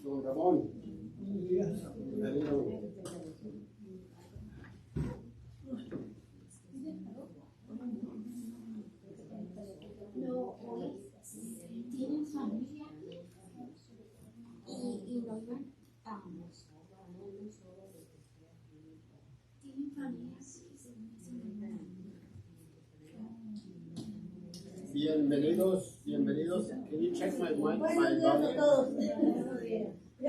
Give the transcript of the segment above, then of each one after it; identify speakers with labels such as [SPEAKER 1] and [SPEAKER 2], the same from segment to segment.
[SPEAKER 1] Don Ramón, bienvenido.
[SPEAKER 2] ¿Tienen familia? Y no iban. ¿Tienen familia?
[SPEAKER 1] Bienvenidos, bienvenidos. Can you check my mic?
[SPEAKER 3] Buenos días a todos.
[SPEAKER 4] I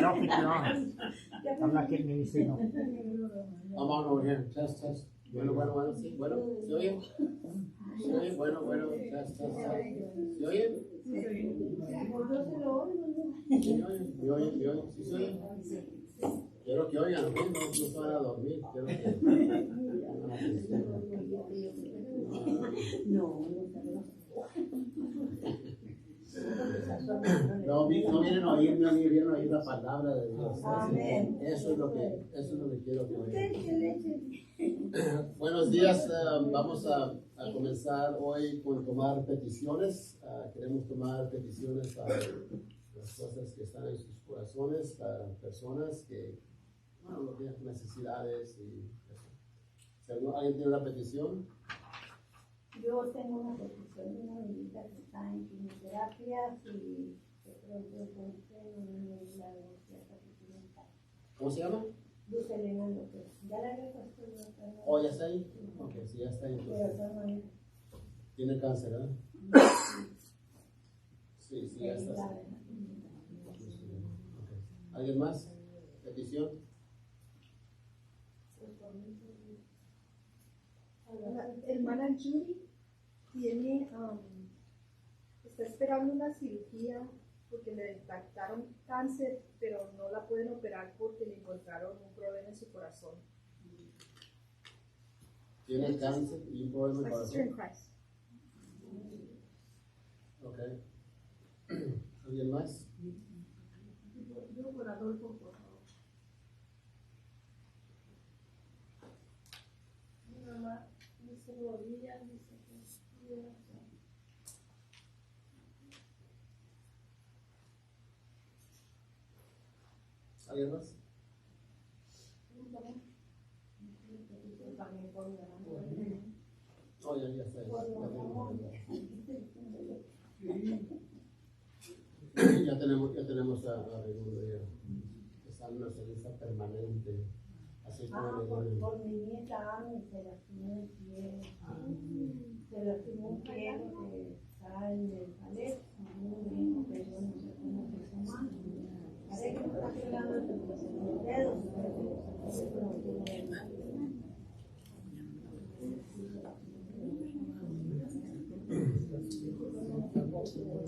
[SPEAKER 4] don't think you're on. I'm not getting any signal.
[SPEAKER 1] I'm on over here. Test, test. Bueno, sí. Bueno, ¿se oye? ¿Se oye? Bueno, test, test. ¿Se oye? ¿Me oyen? ¿Sí se oye? Quiero que oigan, no se van a dormir. Quiero que... No vienen a oírme, vienen a oír la palabra de Dios.
[SPEAKER 3] Amén.
[SPEAKER 1] Eso es lo que quiero que oigan. Buenos días, vamos a comenzar hoy con tomar peticiones. Queremos tomar peticiones para las cosas que están en sus corazones, para personas que, bueno, tienen necesidades y eso. Si alguien tiene una petición.
[SPEAKER 3] Yo tengo una petición de una amiguita que está en quimioterapia y de pronto encontré la denuncia que tiene.
[SPEAKER 1] ¿Cómo se llama?
[SPEAKER 3] Luz Elena López. ¿Ya la había puesto yo acá?
[SPEAKER 1] ¿Oh, ya está ahí? Ok, sí, ya está ahí.
[SPEAKER 3] Pero acá no hay.
[SPEAKER 1] Tiene cáncer, ¿verdad? Sí, ya está. Okay. ¿Alguien más? ¿Petición?
[SPEAKER 5] La hermana Judy tiene, está esperando una cirugía porque le detectaron cáncer, pero no la pueden operar porque le encontraron un problema en su corazón.
[SPEAKER 1] ¿Tiene cáncer y un problema en el
[SPEAKER 5] My sister in
[SPEAKER 1] corazón?
[SPEAKER 5] Christ.
[SPEAKER 1] Ok. ¿Alguien más?
[SPEAKER 5] Yo por Adolfo, por favor. Mi mamá dice rodillas, dice que
[SPEAKER 1] ¿Alguien más? Oh, ya está ahí. Ya tenemos a Raimundo ya. Está en nuestra lista permanente. Así como
[SPEAKER 3] por mi nieta Ami se lastimó el pie. Se lastimó un pie que está en el ballet. Muy bien, pero yo no sé cómo se llama. Parece que está pegando entre los dedos.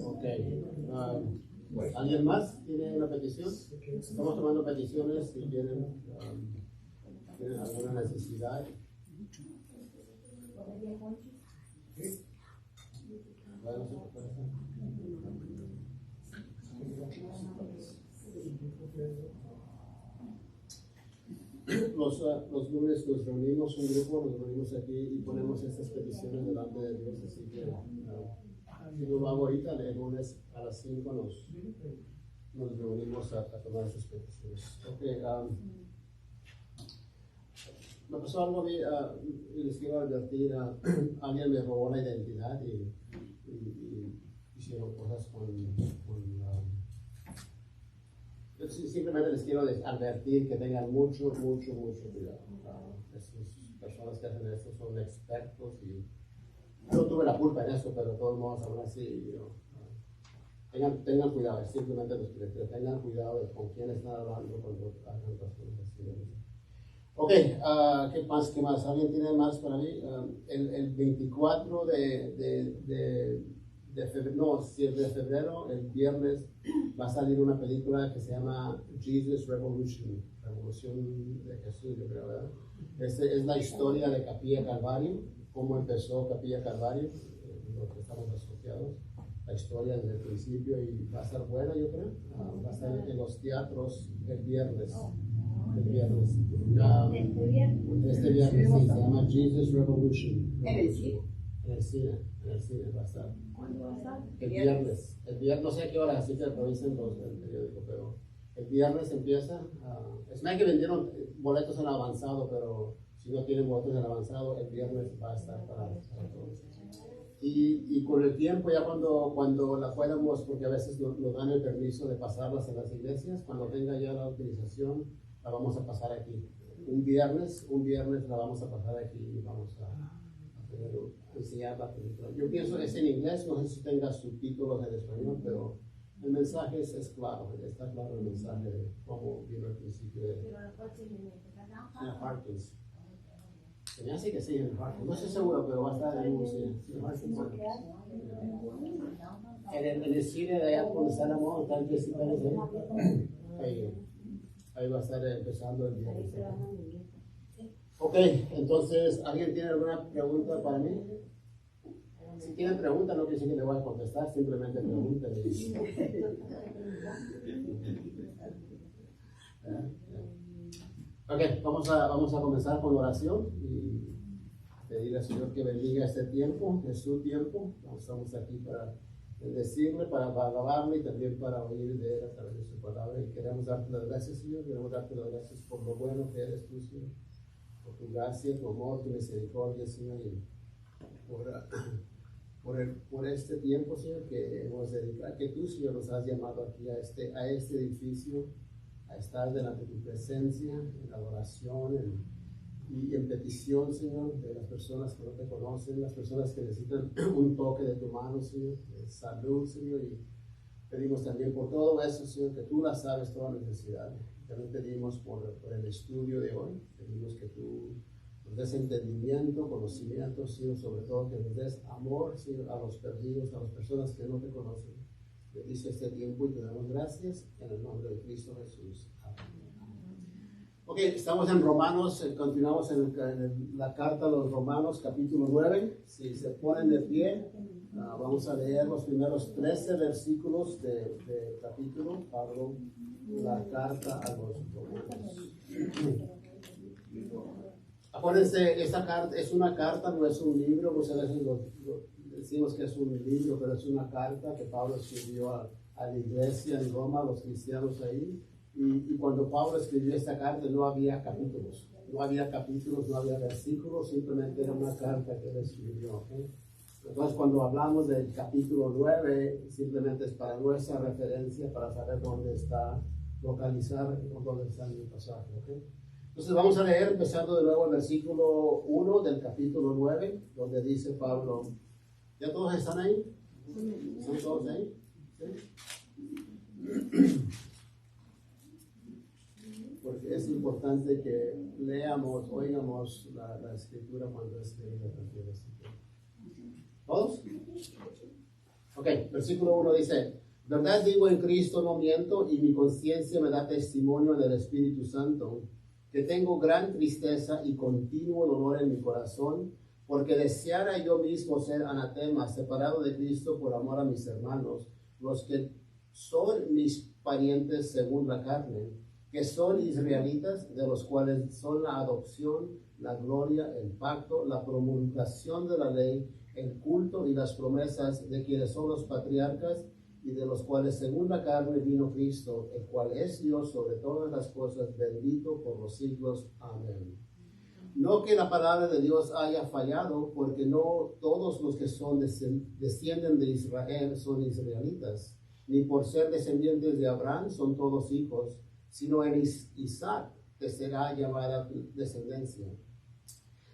[SPEAKER 1] Ok. ¿Alguien más tiene una petición? Estamos tomando peticiones si tienen alguna necesidad. Los lunes nos reunimos, un grupo, nos reunimos aquí y ponemos estas peticiones delante de Dios, así que si lo hago ahorita, el lunes a las 5 nos reunimos a tomar esas peticiones. Okay, me pasó algo y les quiero advertir, alguien me robó la identidad y hicieron cosas simplemente les quiero advertir que tengan mucho cuidado. Estas personas que hacen esto son expertos y yo no tuve la culpa en eso, pero de todos modos aún así, tengan cuidado, simplemente los que tengan cuidado de con quién están hablando cuando hagan cosas así. Ok, ¿qué más? ¿Alguien tiene más para mí? El 24 de febrero, el viernes, va a salir una película que se llama Jesus Revolution, Revolución de Jesús, yo creo, ¿verdad? Es la historia de Capilla Calvario, cómo empezó Capilla Calvario, los que estamos asociados, la historia desde el principio, y va a ser buena, yo creo. Va a estar en los teatros el viernes. Este viernes sí, se llama Jesus Revolution. En el cine va a estar.
[SPEAKER 3] ¿Cuándo va a estar?
[SPEAKER 1] El viernes, no sé a qué hora, así que lo dicen los del periódico, pero el viernes empieza. Es más que vendieron boletos en avanzado, pero si no tienen boletos en avanzado, el viernes va a estar para todos. Y con el tiempo, ya cuando la podamos, porque a veces nos dan el permiso de pasarlas en las iglesias, cuando tenga ya la utilización, la vamos a pasar aquí. Un viernes la vamos a pasar aquí y vamos a enseñar la película. Yo pienso que es en inglés, no sé si tenga subtítulos en español, pero el mensaje es claro, está claro el mensaje de cómo vino el principio de Harkins. Se me hace que sí, en Harkins. No estoy seguro, pero va a estar en un cine. En el cine de allá donde está la moda, está el Jessica ahí va a estar empezando el viernes. Ok, entonces, ¿alguien tiene alguna pregunta para mí? Si tienen pregunta, no quiere decir que le voy a contestar, simplemente pregunten. Ok, vamos a comenzar con oración y pedir al Señor que bendiga este tiempo, es su tiempo. Estamos aquí para bendecirle, para alabarle y también para oír de Él a través de su palabra. Y queremos darte las gracias, Señor, queremos darte las gracias por lo bueno que eres tú, Señor, por tu gracia, tu amor, tu misericordia, Señor, y por este tiempo, Señor, que hemos dedicado, que tú, Señor, nos has llamado aquí a este edificio, a estar delante de tu presencia, en adoración y en petición, Señor, de las personas que no te conocen, las personas que necesitan un toque de tu mano, Señor, de salud, Señor, y pedimos también por todo eso, Señor, que tú las sabes, toda necesidad. También pedimos por el estudio de hoy, pedimos que tú nos des entendimiento, conocimiento, Señor, sobre todo que nos des amor, Señor, a los perdidos, a las personas que no te conocen. Bendice este tiempo y te damos gracias en el nombre de Cristo Jesús. Amén. Ok, estamos en Romanos, continuamos en la carta a los Romanos, capítulo 9. Si se ponen de pie, vamos a leer los primeros 13 versículos del capítulo, Pablo, la carta a los Romanos. Acuérdense, esta carta es una carta, no es un libro. Muchas veces decimos que es un libro, pero es una carta que Pablo escribió a la iglesia en Roma, a los cristianos ahí. Y cuando Pablo escribió esta carta no había capítulos, no había versículos, simplemente era una carta que él escribió. ¿Okay? Entonces cuando hablamos del capítulo 9, simplemente es para nuestra referencia, para saber dónde está, localizar dónde está el pasaje. ¿Okay? Entonces vamos a leer, empezando de nuevo el versículo 1 del capítulo 9, donde dice Pablo, ¿ya todos están ahí? ¿Están todos ahí? ¿Sí? Porque es importante que leamos, oigamos la escritura cuando es leída también. ¿Todos? Ok, versículo 1 dice, verdad digo en Cristo no miento y mi conciencia me da testimonio en el Espíritu Santo, que tengo gran tristeza y continuo dolor en mi corazón, porque deseara yo mismo ser anatema, separado de Cristo por amor a mis hermanos, los que son mis parientes según la carne, que son israelitas, de los cuales son la adopción, la gloria, el pacto, la promulgación de la ley, el culto y las promesas de quienes son los patriarcas, y de los cuales según la carne vino Cristo, el cual es Dios sobre todas las cosas, bendito por los siglos. Amén. No que la palabra de Dios haya fallado, porque no todos los que son descienden de Israel son israelitas, ni por ser descendientes de Abraham son todos hijos, sino en Isaac te será llamada descendencia.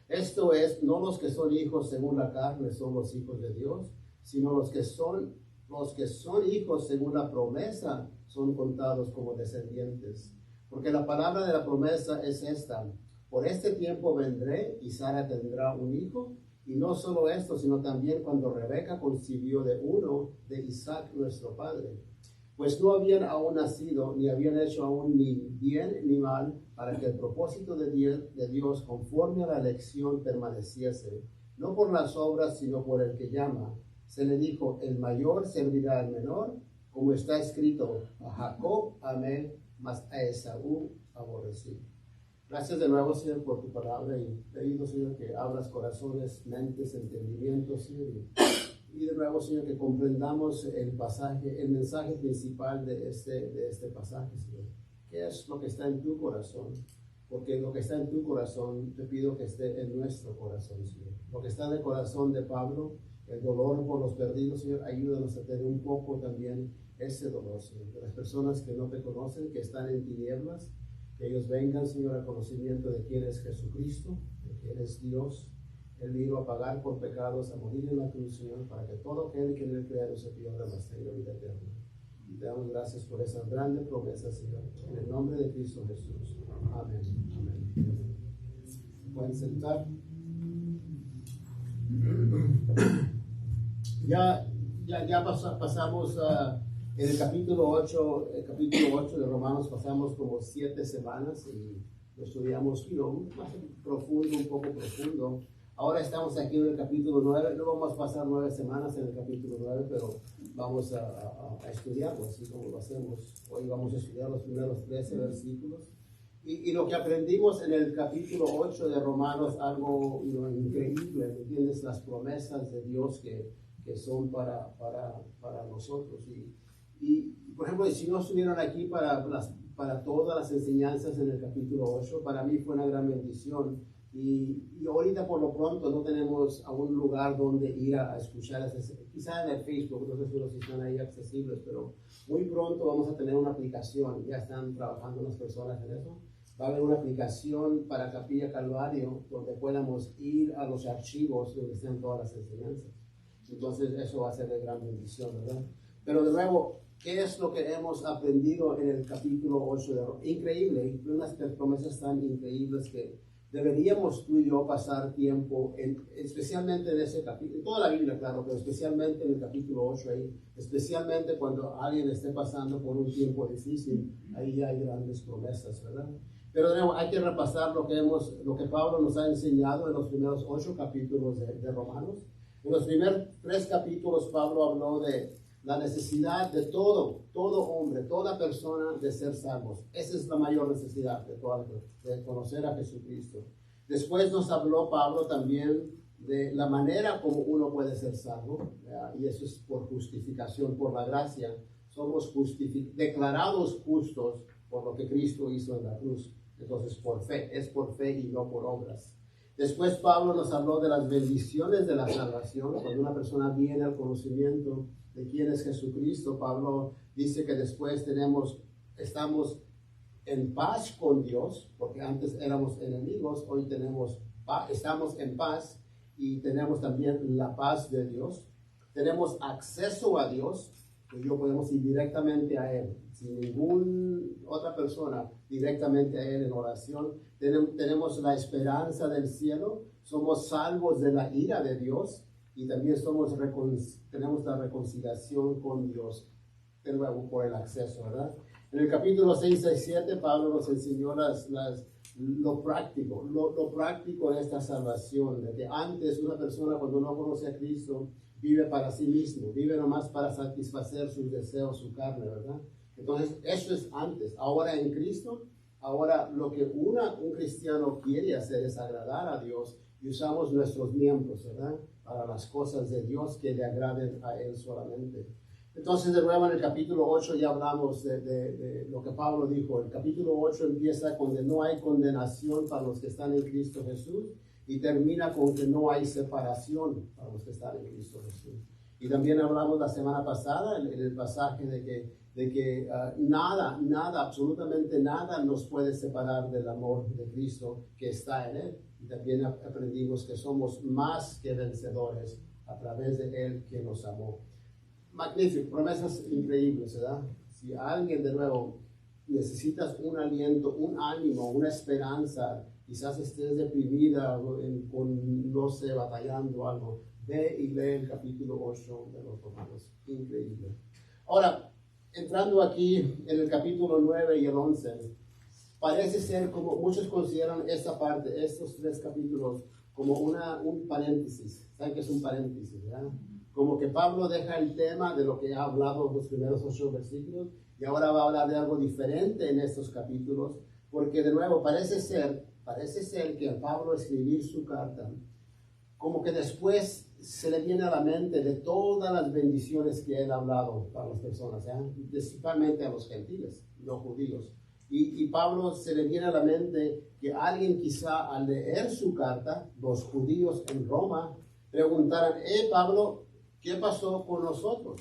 [SPEAKER 1] Esto es, no los que son hijos según la carne son los hijos de Dios, sino los que son hijos según la promesa son contados como descendientes. Porque la palabra de la promesa es esta: por este tiempo vendré y Sara tendrá un hijo. Y no solo esto, sino también cuando Rebeca concibió de uno de Isaac nuestro padre. Pues no habían aún nacido, ni habían hecho aún ni bien ni mal, para que el propósito de Dios conforme a la elección permaneciese, no por las obras, sino por el que llama. Se le dijo, el mayor servirá al menor, como está escrito, a Jacob amé, mas a Esaú aborrecí. Gracias de nuevo, Señor, por tu palabra y pedido, Señor, que abras corazones, mentes, entendimientos, Señor. Y de nuevo, Señor, que comprendamos el pasaje, el mensaje principal de este pasaje, Señor. ¿Qué es lo que está en tu corazón? Porque lo que está en tu corazón, te pido que esté en nuestro corazón, Señor. Lo que está en el corazón de Pablo, el dolor por los perdidos, Señor, ayúdanos a tener un poco también ese dolor, Señor. De las personas que no te conocen, que están en tinieblas, que ellos vengan, Señor, al conocimiento de quién es Jesucristo, de quién es Dios. Él vino a pagar por pecados, a morir en la cruz, Señor, para que todo aquel que en él crea no se pierda, mas tenga vida eterna. Y te damos gracias por esa grande promesa, Señor. En el nombre de Cristo Jesús. Amén. Amén. Pueden sentar. Pasamos en el capítulo 8 de Romanos, pasamos como 7 semanas y lo estudiamos más profundo, un poco profundo. Ahora estamos aquí en el capítulo 9, no vamos a pasar 9 semanas en el capítulo 9, pero vamos a estudiarlo así como lo hacemos. Hoy vamos a estudiar los primeros 13 versículos. Y lo que aprendimos en el capítulo 8 de Romanos, algo increíble, ¿entiendes? Las promesas de Dios que son para nosotros. Y, por ejemplo, si no estuvieron aquí para todas las enseñanzas en el capítulo 8, para mí fue una gran bendición. Y ahorita por lo pronto no tenemos a un lugar donde ir a escuchar, quizá en el Facebook, no sé si están ahí accesibles, pero muy pronto vamos a tener una aplicación, ya están trabajando unas personas en eso. Va a haber una aplicación para Capilla Calvario donde podamos ir a los archivos donde estén todas las enseñanzas. Entonces eso va a ser de gran bendición, ¿verdad? Pero de nuevo, ¿qué es lo que hemos aprendido en el capítulo 8 de Romanos? Increíble, unas promesas tan increíbles que deberíamos tú y yo pasar tiempo, especialmente en ese capítulo, en toda la Biblia, claro, pero especialmente en el capítulo 8 ahí, especialmente cuando alguien esté pasando por un tiempo difícil, ahí hay grandes promesas, ¿verdad? Pero de nuevo, hay que repasar lo que Pablo nos ha enseñado en los primeros 8 capítulos de Romanos. En los primeros 3 capítulos, Pablo habló de la necesidad de todo hombre, toda persona de ser salvos. Esa es la mayor necesidad de conocer a Jesucristo. Después nos habló Pablo también de la manera como uno puede ser salvo, ¿verdad? Y eso es por justificación, por la gracia. Somos declarados justos por lo que Cristo hizo en la cruz. Entonces, por fe, es por fe y no por obras. Después Pablo nos habló de las bendiciones de la salvación. Cuando una persona viene al conocimiento de quién es Jesucristo, Pablo dice que después estamos en paz con Dios, porque antes éramos enemigos, hoy estamos en paz y tenemos también la paz de Dios. Tenemos acceso a Dios, y yo podemos ir directamente a Él, sin ninguna otra persona, directamente a Él en oración. Tenemos la esperanza del cielo, somos salvos de la ira de Dios y también tenemos la reconciliación con Dios, de nuevo por el acceso, ¿verdad? En el capítulo 6 y 7, Pablo nos enseñó lo práctico de esta salvación, de que antes una persona cuando no conoce a Cristo vive para sí mismo, vive nomás para satisfacer sus deseos, su carne, ¿verdad? Entonces, eso es antes. Ahora en Cristo, ahora lo que un cristiano quiere hacer es agradar a Dios y usamos nuestros miembros, ¿verdad? Para las cosas de Dios que le agraden a Él solamente. Entonces, de nuevo en el capítulo 8 ya hablamos de lo que Pablo dijo. El capítulo 8 empieza con que no hay condenación para los que están en Cristo Jesús y termina con que no hay separación para los que están en Cristo Jesús. Y también hablamos la semana pasada en el pasaje de que nada, absolutamente nada nos puede separar del amor de Cristo que está en Él. Y también aprendimos que somos más que vencedores a través de Él que nos amó. Magnífico, promesas increíbles, ¿verdad? Si alguien de nuevo necesitas un aliento, un ánimo, una esperanza, quizás estés deprimida, no sé, batallando algo, ve y lee el capítulo 8 de los Romanos. Increíble. Ahora, entrando aquí en el capítulo 9 y el 11, parece ser como muchos consideran esta parte, estos 3 capítulos, como un paréntesis. ¿Saben qué es un paréntesis, verdad? Como que Pablo deja el tema de lo que ha hablado en los primeros 8 versículos y ahora va a hablar de algo diferente en estos capítulos Porque de nuevo parece ser que al Pablo escribir su carta, como que después se le viene a la mente de todas las bendiciones que él ha hablado para las personas, principalmente a los gentiles, los judíos. Y Pablo se le viene a la mente que alguien quizá al leer su carta, los judíos en Roma, preguntaran, Pablo, ¿qué pasó con nosotros?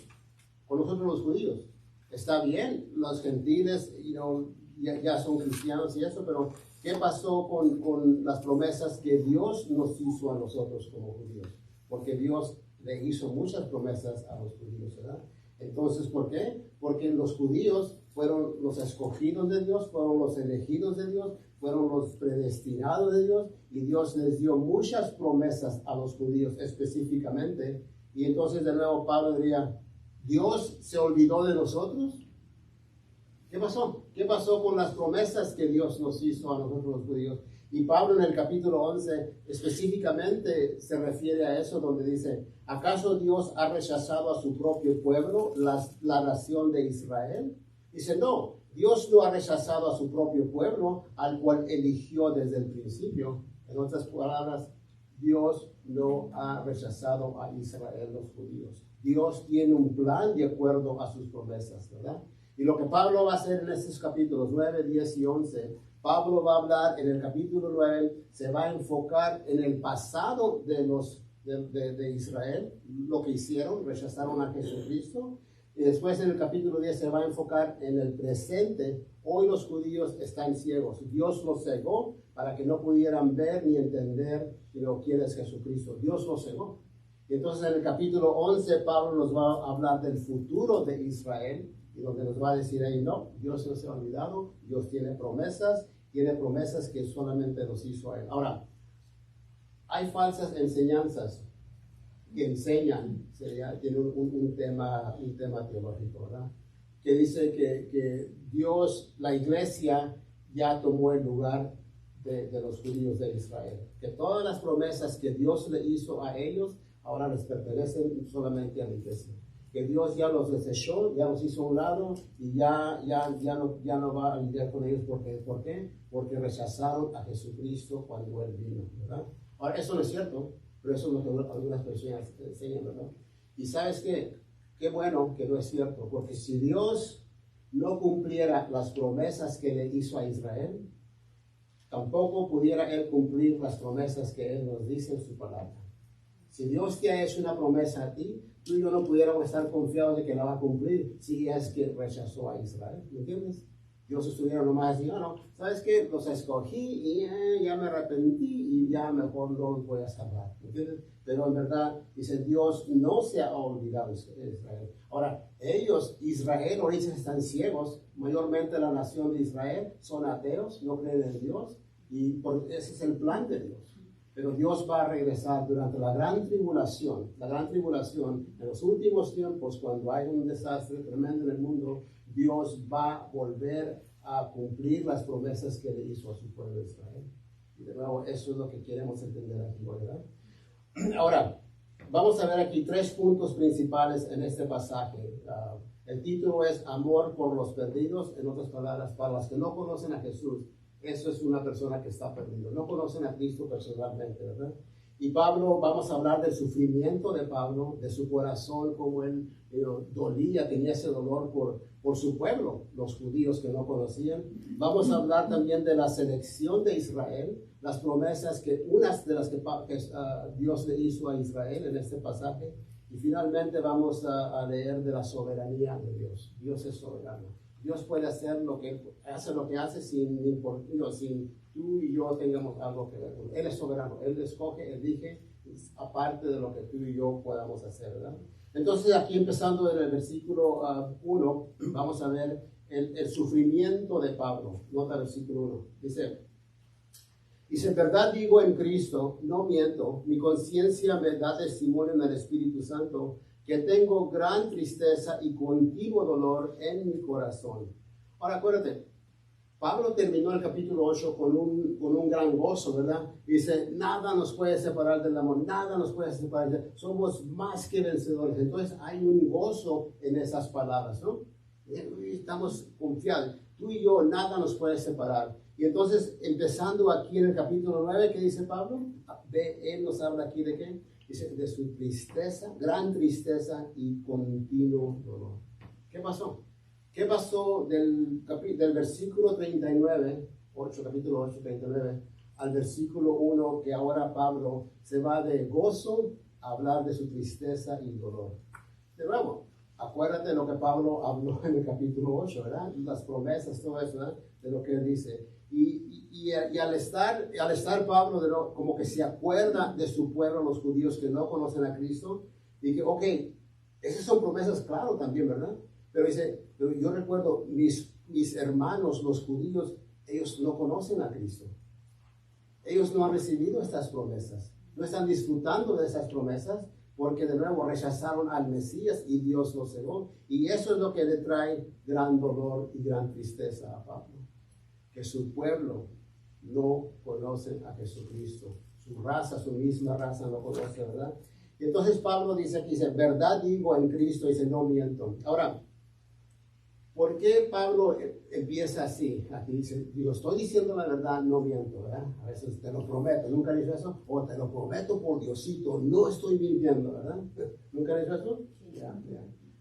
[SPEAKER 1] Con nosotros los judíos. Está bien, los gentiles ya son cristianos y eso, pero ¿qué pasó con las promesas que Dios nos hizo a nosotros como judíos? Porque Dios le hizo muchas promesas a los judíos, ¿verdad? Entonces, ¿por qué? Porque los judíos fueron los escogidos de Dios, fueron los elegidos de Dios, fueron los predestinados de Dios, y Dios les dio muchas promesas a los judíos específicamente. Y entonces de nuevo Pablo diría, ¿Dios se olvidó de nosotros? ¿Qué pasó? ¿Qué pasó con las promesas que Dios nos hizo a nosotros los judíos? Y Pablo en el capítulo 11 específicamente se refiere a eso, donde dice, ¿acaso Dios ha rechazado a su propio pueblo, la nación de Israel? Dice, no, Dios no ha rechazado a su propio pueblo, al cual eligió desde el principio. En otras palabras, Dios no ha rechazado a Israel, los judíos. Dios tiene un plan de acuerdo a sus promesas, ¿verdad? Y lo que Pablo va a hacer en estos capítulos 9, 10 y 11, Pablo va a hablar en el capítulo 9, se va a enfocar en el pasado de Israel, lo que hicieron, rechazaron a Jesucristo. Y después en el capítulo 10 se va a enfocar en el presente. Hoy los judíos están ciegos. Dios los cegó para que no pudieran ver ni entender quién es Jesucristo. Dios los cegó. Y entonces en el capítulo 11 Pablo nos va a hablar del futuro de Israel, y donde nos va a decir ahí, no, Dios no se ha olvidado, Dios tiene promesas que solamente los hizo a él. Ahora, hay falsas enseñanzas que enseñan, tiene un tema teológico, ¿verdad? Que dice que Dios, la iglesia, ya tomó el lugar de los judíos de Israel. Que todas las promesas que Dios le hizo a ellos, ahora les pertenecen solamente a la iglesia. Que Dios ya los desechó, ya los hizo a un lado y ya no va a lidiar con ellos. ¿Por qué? Porque rechazaron a Jesucristo cuando Él vino, ¿verdad? Ahora, eso no es cierto, pero eso es lo que algunas personas enseñan, ¿verdad? Y ¿sabes qué? Qué bueno que no es cierto, porque si Dios no cumpliera las promesas que le hizo a Israel, tampoco pudiera Él cumplir las promesas que Él nos dice en su palabra. Si Dios te ha hecho una promesa a ti, tú y yo no pudiéramos estar confiados de que la va a cumplir si es que rechazó a Israel. ¿Me entiendes? Dios estuviera nomás así, no, ¿sabes qué? Los escogí y ya me arrepentí y ya mejor no los voy a salvar. ¿Me entiendes? Pero en verdad, dice Dios, no se ha olvidado de Israel. Ahora, Israel, ahorita están ciegos. Mayormente la nación de Israel son ateos, no creen en Dios. Y ese es el plan de Dios. Pero Dios va a regresar durante la gran tribulación, en los últimos tiempos, cuando hay un desastre tremendo en el mundo, Dios va a volver a cumplir las promesas que le hizo a su pueblo de Israel. Y de nuevo, eso es lo que queremos entender aquí, ¿verdad? Ahora, vamos a ver aquí 3 puntos principales en este pasaje. El título es Amor por los perdidos. En otras palabras, para los que no conocen a Jesús, eso es una persona que está perdida. No conocen a Cristo personalmente, ¿verdad? Y Pablo, vamos a hablar del sufrimiento de Pablo, de su corazón, como él dolía, tenía ese dolor por su pueblo, los judíos que no conocían. Vamos a hablar también de la selección de Israel, las promesas unas de las que Dios le hizo a Israel en este pasaje. Y finalmente vamos a leer de la soberanía de Dios. Dios es soberano. Dios puede hacer lo que hace sin tú y yo tengamos algo que ver con él. Él es soberano, Él escoge, elige, aparte de lo que tú y yo podamos hacer, ¿verdad? Entonces aquí empezando en el versículo 1, vamos a ver el sufrimiento de Pablo. Nota el versículo 1. Dice, en verdad digo en Cristo, no miento, mi conciencia me da testimonio en el Espíritu Santo, que tengo gran tristeza y continuo dolor en mi corazón. Ahora acuérdate, Pablo terminó el capítulo 8 con un gran gozo, ¿verdad? Dice, nada nos puede separar del amor, nada nos puede separar, somos más que vencedores. Entonces hay un gozo en esas palabras, ¿no? Estamos confiados, tú y yo, nada nos puede separar. Y entonces, empezando aquí en el capítulo 9, ¿qué dice Pablo? Él nos habla aquí de qué? Dice, de su tristeza, gran tristeza y continuo dolor. ¿Qué pasó? ¿Qué pasó del versículo 39, capítulo 8, 39, al versículo 1, que ahora Pablo se va de gozo a hablar de su tristeza y dolor? De nuevo, acuérdate de lo que Pablo habló en el capítulo 8, ¿verdad? Las promesas, todo eso, ¿verdad? De lo que él dice. Y al estar Pablo como que se acuerda de su pueblo, los judíos que no conocen a Cristo, y que, ok, esas son promesas, claro, también, ¿verdad? Pero dice, pero yo recuerdo, mis hermanos, los judíos, ellos no conocen a Cristo. Ellos no han recibido estas promesas, no están disfrutando de esas promesas, porque de nuevo rechazaron al Mesías y Dios los cegó. Y eso es lo que le trae gran dolor y gran tristeza a Pablo. Que su pueblo no conoce a Jesucristo. Su raza, su misma raza no conoce, ¿verdad? Y entonces Pablo dice aquí, dice, verdad digo en Cristo, dice, no miento. Ahora, ¿por qué Pablo empieza así? Aquí dice, digo, estoy diciendo la verdad, no miento, ¿verdad? A veces te lo prometo, ¿nunca he dicho eso? O te lo prometo por Diosito, no estoy mintiendo, ¿verdad? ¿Nunca he dicho eso? Ya.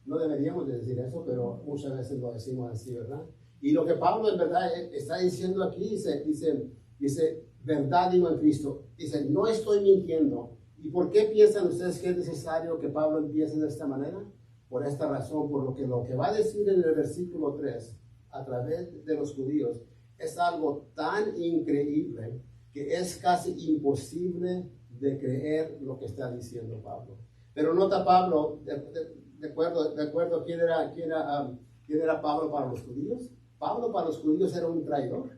[SPEAKER 1] No deberíamos de decir eso, pero muchas veces lo decimos así, ¿verdad? Y lo que Pablo en verdad está diciendo aquí, dice, verdad digo en Cristo. Dice, no estoy mintiendo. ¿Y por qué piensan ustedes que es necesario que Pablo empiece de esta manera? Por esta razón, por lo que va a decir en el versículo 3, a través de los judíos, es algo tan increíble que es casi imposible de creer lo que está diciendo Pablo. Pero nota Pablo, de acuerdo quién era Pablo para los judíos. Pablo para los judíos era un traidor.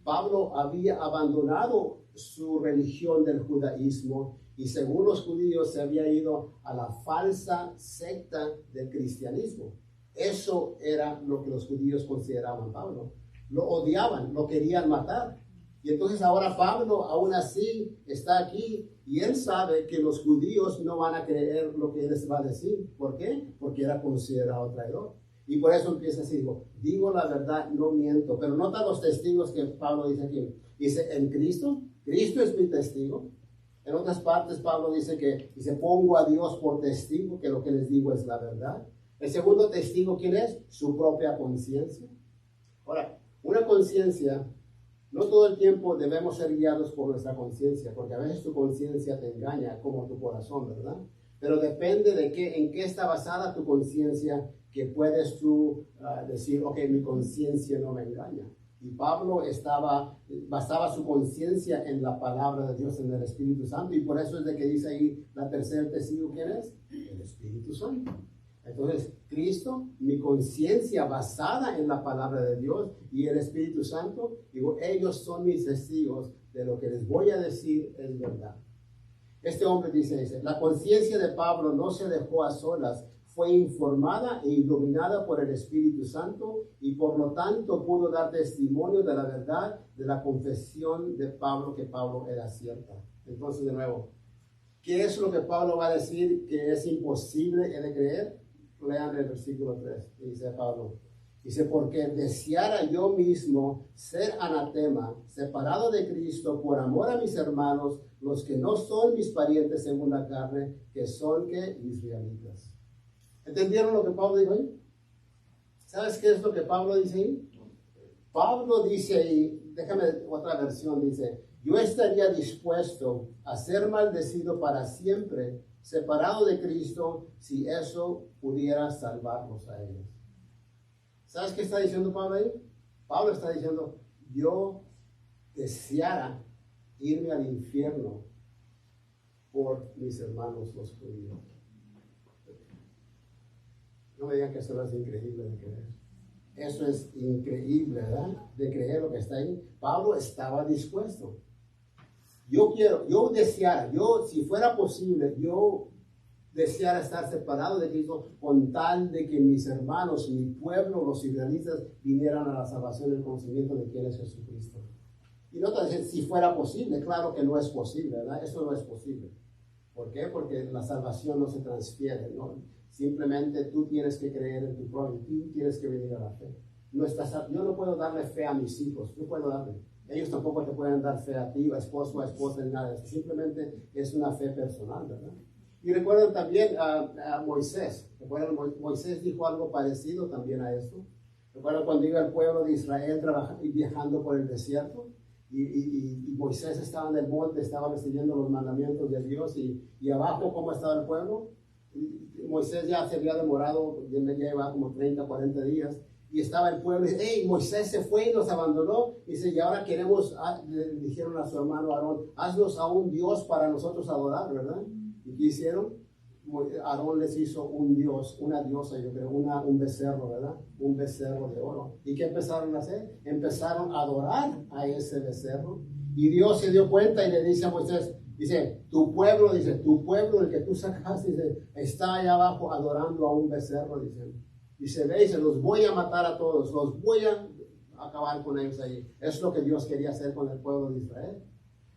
[SPEAKER 1] Pablo había abandonado su religión del judaísmo y según los judíos se había ido a la falsa secta del cristianismo. Eso era lo que los judíos consideraban Pablo. Lo odiaban, lo querían matar. Y entonces ahora Pablo aún así está aquí y él sabe que los judíos no van a creer lo que él les va a decir. ¿Por qué? Porque era considerado traidor. Y por eso empieza así, digo la verdad, no miento. Pero nota los testigos que Pablo dice aquí. Dice, en Cristo es mi testigo. En otras partes Pablo dice pongo a Dios por testigo que lo que les digo es la verdad. El segundo testigo, ¿quién es? Su propia conciencia. Ahora, una conciencia, no todo el tiempo debemos ser guiados por nuestra conciencia, porque a veces tu conciencia te engaña como tu corazón, ¿verdad? Pero depende de en qué está basada tu conciencia, que puedes tú decir, ok, mi conciencia no me engaña. Y Pablo basaba su conciencia en la palabra de Dios, en el Espíritu Santo, y por eso es de que dice ahí la tercer testigo, ¿quién es? El Espíritu Santo. Entonces, Cristo, mi conciencia basada en la palabra de Dios y el Espíritu Santo, ellos son mis testigos de lo que les voy a decir es verdad. Este hombre dice, la conciencia de Pablo no se dejó a solas, fue informada e iluminada por el Espíritu Santo y por lo tanto pudo dar testimonio de la verdad de la confesión de Pablo, que Pablo era cierta. Entonces, de nuevo, ¿qué es lo que Pablo va a decir que es imposible de creer? Lean el versículo 3, dice Pablo. Dice, porque deseara yo mismo ser anatema, separado de Cristo por amor a mis hermanos, los que no son mis parientes según la carne, que son que israelitas. ¿Entendieron lo que Pablo dijo ahí? ¿Sabes qué es lo que Pablo dice ahí? Pablo dice ahí, déjame otra versión, dice, yo estaría dispuesto a ser maldecido para siempre, separado de Cristo, si eso pudiera salvarlos a ellos. ¿Sabes qué está diciendo Pablo ahí? Pablo está diciendo, yo deseara irme al infierno por mis hermanos los judíos. No me digan que eso no es increíble de creer. Eso es increíble, ¿verdad? De creer lo que está ahí. Pablo estaba dispuesto. Si fuera posible, yo deseara estar separado de Cristo con tal de que mis hermanos, mi pueblo, los israelitas, vinieran a la salvación y el conocimiento de quién es Jesucristo. Y no te dicen, si fuera posible, claro que no es posible, ¿verdad? Eso no es posible. ¿Por qué? Porque la salvación no se transfiere, ¿no? Simplemente tú tienes que creer en tu prójimo, tú tienes que venir a la fe. yo no puedo darle fe a mis hijos, no puedo darle. Ellos tampoco te pueden dar fe a ti, a esposo, a esposa, ni nada. Simplemente es una fe personal, ¿verdad? Y recuerden también a Moisés. Recuerden, Moisés dijo algo parecido también a esto. Recuerden cuando iba el pueblo de Israel viajando por el desierto. Y Moisés estaba en el monte, estaba recibiendo los mandamientos de Dios. Y abajo, ¿cómo estaba el pueblo? Moisés ya se había demorado, ya llevaba como 30, 40 días. Y estaba el pueblo y dice, hey, Moisés se fue y nos abandonó. Y dice, y ahora queremos, le dijeron a su hermano Aarón, haznos a un Dios para nosotros adorar, ¿verdad? ¿Y qué hicieron? Aarón les hizo un Dios, una diosa, yo creo, un becerro, ¿verdad? Un becerro de oro. ¿Y qué empezaron a hacer? Empezaron a adorar a ese becerro. Y Dios se dio cuenta y le dice a Moisés, dice, tu pueblo, el que tú sacaste, dice, está allá abajo adorando a un becerro, dice. Dice, ve, dice, los voy a matar a todos, los voy a acabar con ellos ahí. Es lo que Dios quería hacer con el pueblo de Israel.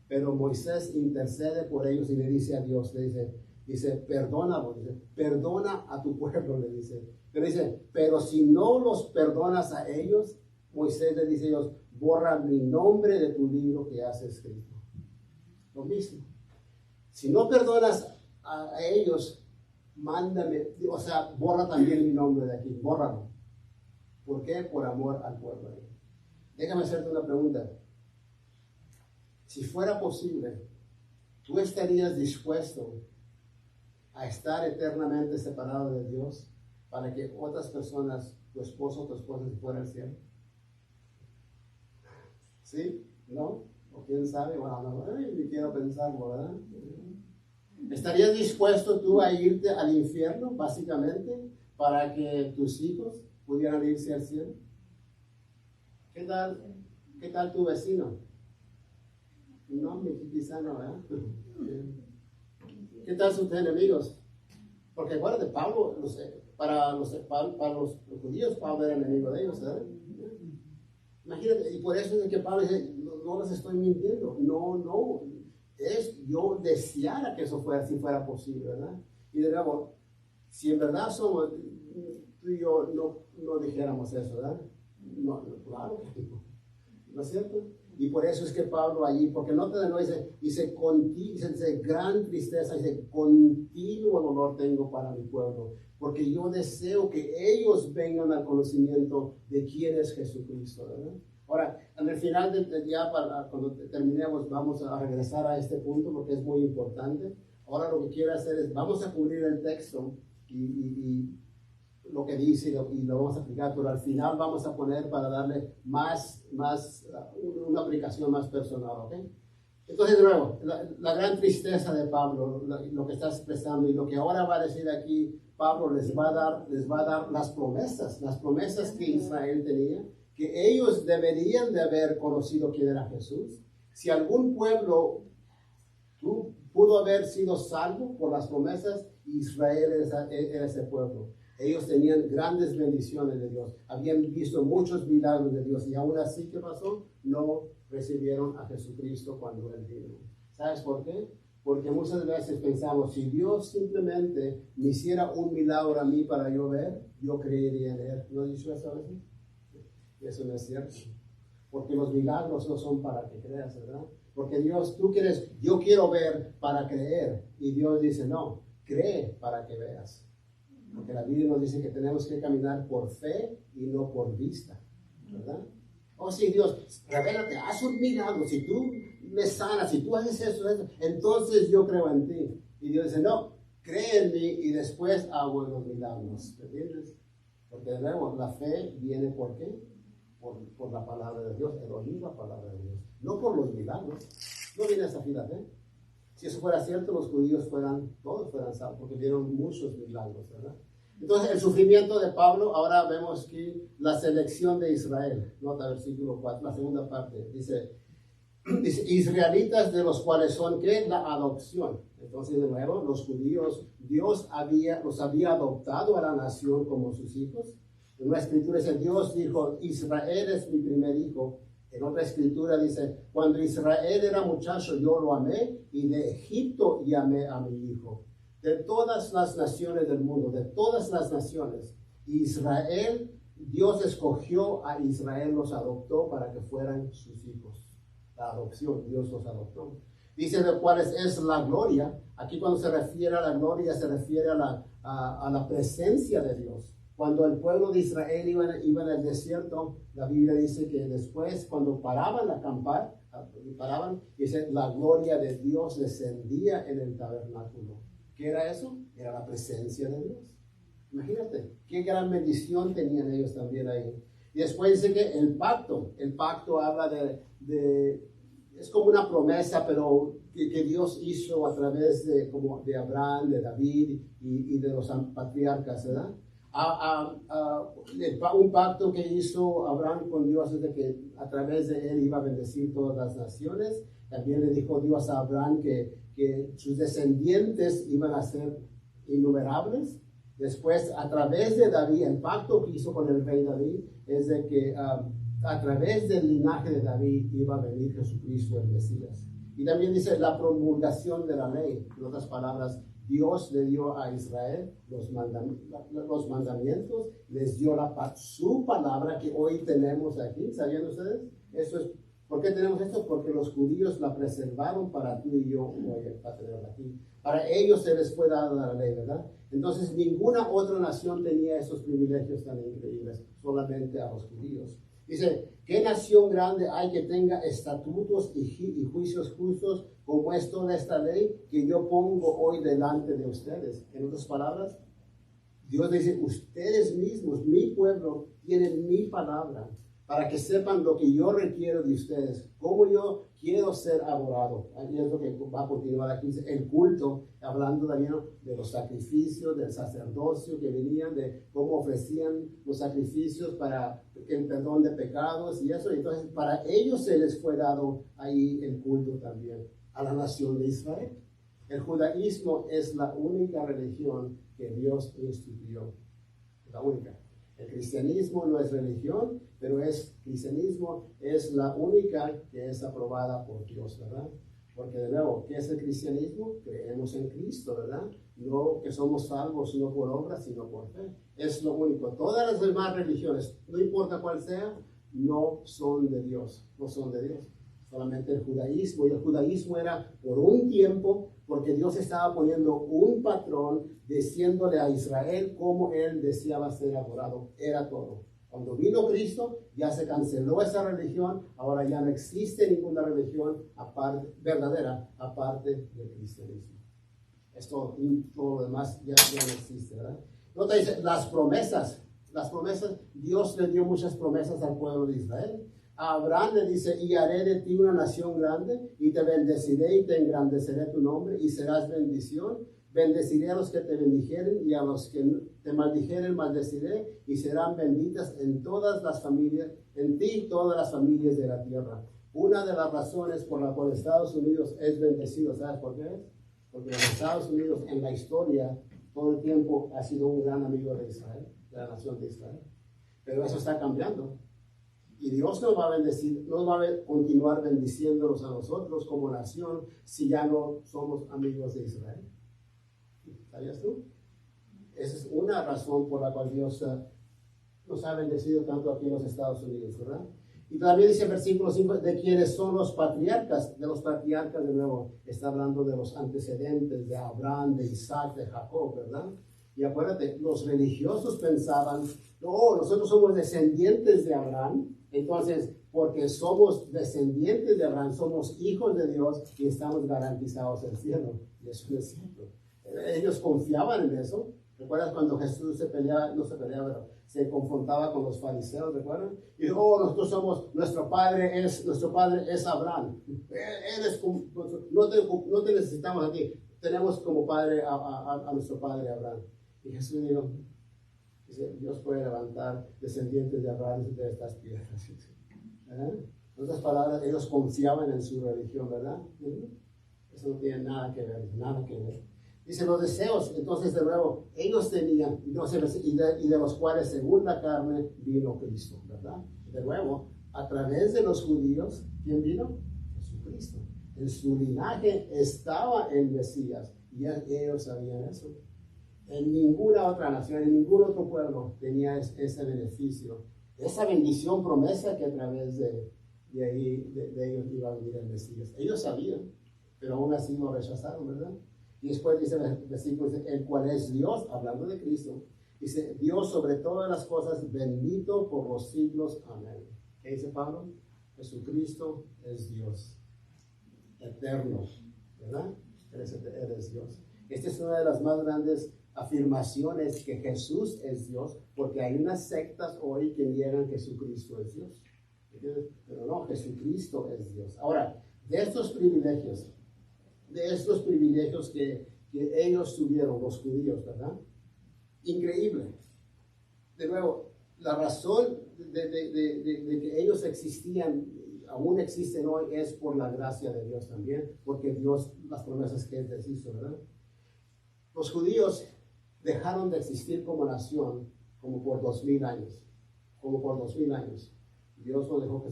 [SPEAKER 1] Pero Moisés intercede por ellos y le dice a Dios, le dice, perdónalo, dice, perdona a tu pueblo, le dice. Pero dice, pero si no los perdonas a ellos, Moisés le dice a Dios, borra mi nombre de tu libro que has escrito. Lo mismo. Si no perdonas a ellos, mándame, o sea, borra también mi nombre de aquí, bórralo. ¿Por qué? Por amor al pueblo. Déjame hacerte una pregunta. Si fuera posible, ¿tú estarías dispuesto a estar eternamente separado de Dios para que otras personas, tu esposo o tu esposa, se fueran al cielo? ¿Sí? ¿No? ¿O quién sabe? Bueno, no, ni quiero pensarlo, ¿verdad? ¿Estarías dispuesto tú a irte al infierno, básicamente, para que tus hijos pudieran irse al cielo? ¿Qué tal tu vecino? No, quizá no, ¿verdad? ¿Qué tal sus enemigos? Porque acuérdate, Pablo, para los judíos, Pablo era enemigo de ellos, ¿verdad? Imagínate, y por eso es que Pablo dice, no les estoy mintiendo, no. Es yo deseara que eso fuera, si fuera posible, ¿verdad? Y de nuevo, si en verdad somos, tú y yo no dijéramos eso, ¿verdad? No, claro que no. ¿No es cierto? Y por eso es que Pablo allí, porque no te dice gran tristeza, dice, continuo dolor tengo para mi pueblo, porque yo deseo que ellos vengan al conocimiento de quién es Jesucristo, ¿verdad? Ahora, al final, cuando terminemos, vamos a regresar a este punto porque es muy importante. Ahora lo que quiero hacer es, vamos a cubrir el texto y lo que dice y lo vamos a aplicar, pero al final vamos a poner para darle una aplicación más personal, ¿ok? Entonces, de nuevo, la gran tristeza de Pablo, lo que está expresando y lo que ahora va a decir aquí, Pablo les va a dar las promesas que Israel tenía, que ellos deberían de haber conocido quién era Jesús. Si algún pueblo pudo haber sido salvo por las promesas, Israel era ese pueblo. Ellos tenían grandes bendiciones de Dios, habían visto muchos milagros de Dios y aún así, ¿qué pasó? No recibieron a Jesucristo cuando Él vino. ¿Sabes por qué? Porque muchas veces pensamos, si Dios simplemente me hiciera un milagro a mí para yo ver, yo creería en Él. ¿No has dicho eso a veces? Eso no es cierto. Porque los milagros no son para que creas, ¿verdad? Porque Dios, yo quiero ver para creer. Y Dios dice, no, cree para que veas. Porque la Biblia nos dice que tenemos que caminar por fe y no por vista, ¿verdad? Oh, sí, Dios, revélate, haz un milagro. Si tú me sanas, si tú haces eso, entonces yo creo en ti. Y Dios dice, no, cree en mí y después hago los milagros. ¿Entiendes? Porque de nuevo, la fe viene ¿por qué? Por la palabra de Dios, el oír la palabra de Dios, no por los milagros. No viene esa fila fe. Si eso fuera cierto, los judíos todos fueran salvos, porque vieron muchos milagros, ¿verdad? Entonces, el sufrimiento de Pablo, ahora vemos aquí la selección de Israel. Nota versículo 4, la segunda parte. Dice, israelitas de los cuales son, ¿qué? La adopción. Entonces, de nuevo, los judíos, Dios los había adoptado a la nación como sus hijos. En una escritura dice, Dios dijo, Israel es mi primer hijo. En otra escritura dice, cuando Israel era muchacho, yo lo amé, y de Egipto llamé a mi hijo. De todas las naciones del mundo, de todas las naciones, Israel Dios escogió a Israel, los adoptó para que fueran sus hijos. La adopción, Dios los adoptó. Dice de cuál es la gloria. Aquí cuando se refiere a la gloria, se refiere a la presencia de Dios. Cuando el pueblo de Israel iba en el desierto, la Biblia dice que después, cuando paraban a acampar, dice, la gloria de Dios descendía en el tabernáculo. ¿Qué era eso? Era la presencia de Dios. Imagínate, qué gran bendición tenían ellos también ahí. Y después dice que el pacto habla es como una promesa, pero que Dios hizo a través de Abraham, de David y de los patriarcas, ¿verdad? Un pacto que hizo Abraham con Dios es de que a través de él iba a bendecir todas las naciones. También le dijo Dios a Abraham que sus descendientes iban a ser innumerables. Después, a través de David, el pacto que hizo con el rey David es de que a través del linaje de David iba a venir Jesucristo, el Mesías. Y también dice la promulgación de la ley. En otras palabras, Dios le dio a Israel los mandamientos, les dio su palabra que hoy tenemos aquí. ¿Sabían ustedes? ¿Por qué tenemos esto? Porque los judíos la preservaron para tú y yo hoy, para tenerla aquí. Para ellos se les fue dada la ley, ¿verdad? Entonces ninguna otra nación tenía esos privilegios tan increíbles, solamente a los judíos. Dice, ¿qué nación grande hay que tenga estatutos y juicios justos como es toda esta ley que yo pongo hoy delante de ustedes? En otras palabras, Dios dice, ustedes mismos, mi pueblo, tienen mi palabra para que sepan lo que yo requiero de ustedes, cómo yo quiero ser adorado. Y es lo que va a continuar aquí, el culto, hablando también de los sacrificios, del sacerdocio que venían, de cómo ofrecían los sacrificios para el perdón de pecados y eso. Entonces, para ellos se les fue dado ahí el culto también, a la nación de Israel. El judaísmo es la única religión que Dios instituyó, la única. El cristianismo no es religión, pero cristianismo es la única que es aprobada por Dios, ¿verdad? Porque de nuevo, ¿qué es el cristianismo? Creemos en Cristo, ¿verdad? No que somos salvos no por obras, sino por fe. Es lo único. Todas las demás religiones, no importa cuál sea, no son de Dios, no son de Dios. Solamente el judaísmo, y el judaísmo era por un tiempo, porque Dios estaba poniendo un patrón, diciéndole a Israel cómo él deseaba ser adorado. Era todo. Cuando vino Cristo, ya se canceló esa religión, ahora ya no existe ninguna religión verdadera aparte del cristianismo. Esto y todo lo demás ya no existe, ¿verdad? Nota, dice, las promesas, Dios le dio muchas promesas al pueblo de Israel. A Abraham le dice, y haré de ti una nación grande, y te bendeciré y te engrandeceré tu nombre, y serás bendición. Bendeciré a los que te bendijeren, y a los que te maldijeren maldeciré, y serán benditas en todas las familias, en ti todas las familias de la tierra. Una de las razones por la cual Estados Unidos es bendecido, ¿sabes por qué es? Porque los Estados Unidos en la historia todo el tiempo ha sido un gran amigo de Israel, de la nación de Israel. Pero eso está cambiando. Y Dios nos va a bendecir, nos va a continuar bendiciéndonos a nosotros como nación si ya no somos amigos de Israel. ¿Sabías tú? Esa es una razón por la cual Dios nos ha bendecido tanto aquí en los Estados Unidos, ¿verdad? Y también dice el versículo 5 de quienes son los patriarcas. De los patriarcas, de nuevo, está hablando de los antecedentes de Abraham, de Isaac, de Jacob, ¿verdad? Y acuérdate, los religiosos pensaban, no, nosotros somos descendientes de Abraham, entonces, porque somos descendientes de Abraham, somos hijos de Dios y estamos garantizados en el cielo. Y eso no es cierto. Ellos confiaban en eso. ¿Recuerdas cuando Jesús se confrontaba con los fariseos? ¿Recuerdan? Y dijo, nuestro padre es Abraham. No te necesitamos aquí. Tenemos como padre a nuestro padre Abraham. Y Jesús dijo, Dios puede levantar descendientes de Abraham de estas piedras. En otras palabras, ellos confiaban en su religión, ¿verdad? Eso no tiene nada que ver, nada que ver. Dice los deseos, entonces de nuevo, ellos tenían, y de los cuales según la carne vino Cristo, ¿verdad? De nuevo, a través de los judíos, ¿quién vino? Jesucristo. En su linaje estaba el Mesías, y ellos sabían eso. En ninguna otra nación, en ningún otro pueblo tenía ese beneficio, esa bendición, promesa que a través de ellos iba a venir el Mesías. Ellos sabían, pero aún así lo rechazaron, ¿verdad? Y después dice el versículo, dice, el cual es Dios, hablando de Cristo, dice, Dios sobre todas las cosas, bendito por los siglos. Amén. ¿Qué dice Pablo? Jesucristo es Dios, eterno, ¿verdad? Eres Dios. Esta es una de las más grandes afirmaciones que Jesús es Dios, porque hay unas sectas hoy que niegan que Jesucristo es Dios. ¿Entiendes? Pero no, Jesucristo es Dios. Ahora, de estos privilegios que ellos tuvieron, los judíos, ¿verdad? Increíble. De nuevo, la razón de que ellos existían, aún existen hoy, es por la gracia de Dios también, porque Dios, las promesas que Él les hizo, ¿verdad? Los judíos dejaron de existir como nación como por 2000 años. Dios los dejó que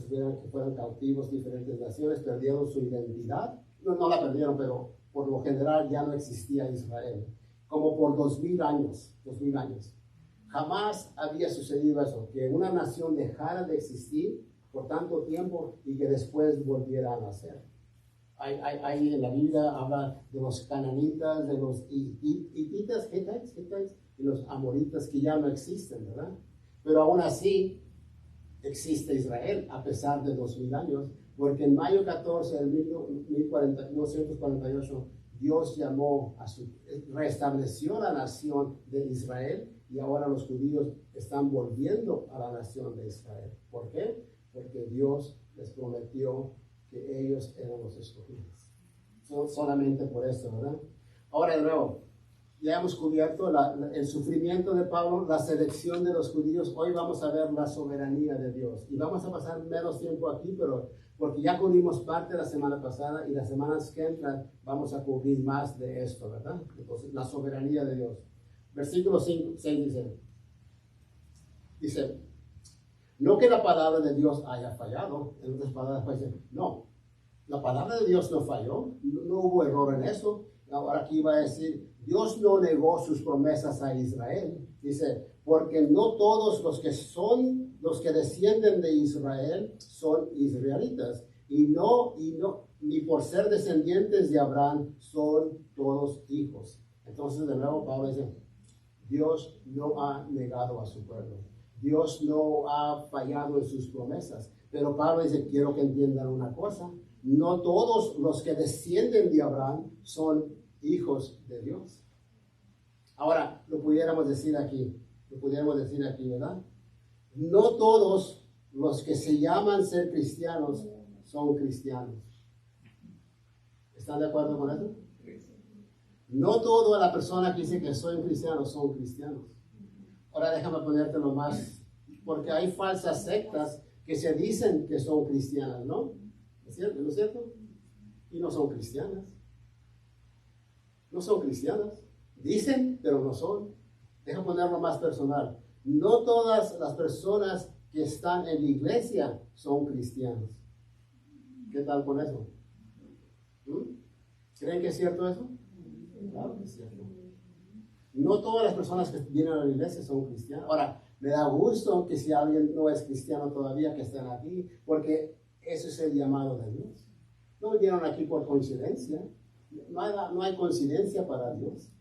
[SPEAKER 1] fueran cautivos diferentes naciones, perdieron su identidad. No la perdieron, pero por lo general ya no existía Israel. Como por 2000 años. Jamás había sucedido eso, que una nación dejara de existir por tanto tiempo y que después volviera a nacer. Hay en la Biblia habla de los cananitas, de los hititas, y los amoritas que ya no existen, ¿verdad? Pero aún así existe Israel a pesar de 2000 años, porque en mayo 14 del 1948 Dios restableció la nación de Israel y ahora los judíos están volviendo a la nación de Israel. ¿Por qué? Porque Dios les prometió que ellos eran los escogidos. Solamente por esto, ¿verdad? Ahora de nuevo, ya hemos cubierto el sufrimiento de Pablo, la selección de los judíos. Hoy vamos a ver la soberanía de Dios. Y vamos a pasar menos tiempo aquí, pero porque ya cubrimos parte la semana pasada y las semanas que entran vamos a cubrir más de esto, ¿verdad? Entonces, la soberanía de Dios. Versículo 6 dice, no que la palabra de Dios haya fallado. En otras palabras, no, la palabra de Dios no falló, no hubo error en eso. Ahora aquí va a decir, Dios no negó sus promesas a Israel. Dice, porque no todos los que descienden de Israel son israelitas. Y ni por ser descendientes de Abraham son todos hijos. Entonces de nuevo Pablo dice, Dios no ha negado a su pueblo. Dios no ha fallado en sus promesas. Pero Pablo dice, quiero que entiendan una cosa. No todos los que descienden de Abraham son hijos de Dios. Ahora, lo pudiéramos decir aquí, ¿verdad? No todos los que se llaman ser cristianos son cristianos. ¿Están de acuerdo con eso? No toda la persona que dice que soy cristiano son cristianos. Ahora déjame ponértelo más, porque hay falsas sectas que se dicen que son cristianas, ¿no? ¿Es cierto? ¿No es cierto? Y no son cristianas. No son cristianas. Dicen, pero no son. Déjame ponerlo más personal. No todas las personas que están en la iglesia son cristianos. ¿Qué tal con eso? ¿Creen que es cierto eso? Claro que es cierto. No todas las personas que vienen a la iglesia son cristianas. Ahora, me da gusto que si alguien no es cristiano todavía, que estén aquí, porque eso es el llamado de Dios. No vinieron aquí por coincidencia. No hay coincidencia para Dios.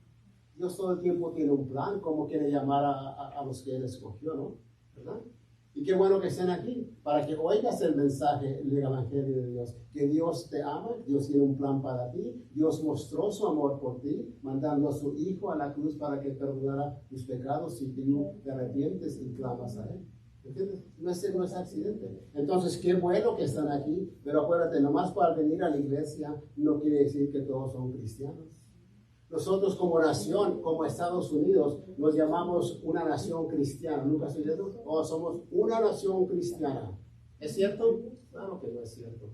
[SPEAKER 1] Dios todo el tiempo tiene un plan, cómo quiere llamar a los que Él escogió, ¿no? ¿Verdad? Y qué bueno que estén aquí, para que oigas el mensaje del Evangelio de Dios, que Dios te ama, Dios tiene un plan para ti, Dios mostró su amor por ti, mandando a su Hijo a la cruz para que perdonara tus pecados si tú te arrepientes y clamas a Él. ¿Entiendes? No es accidente. Entonces, qué bueno que están aquí, pero acuérdate, nomás para venir a la iglesia no quiere decir que todos son cristianos. Nosotros como nación, como Estados Unidos, nos llamamos una nación cristiana. ¿Nunca has oído? Somos una nación cristiana. ¿Es cierto? Claro que no es cierto.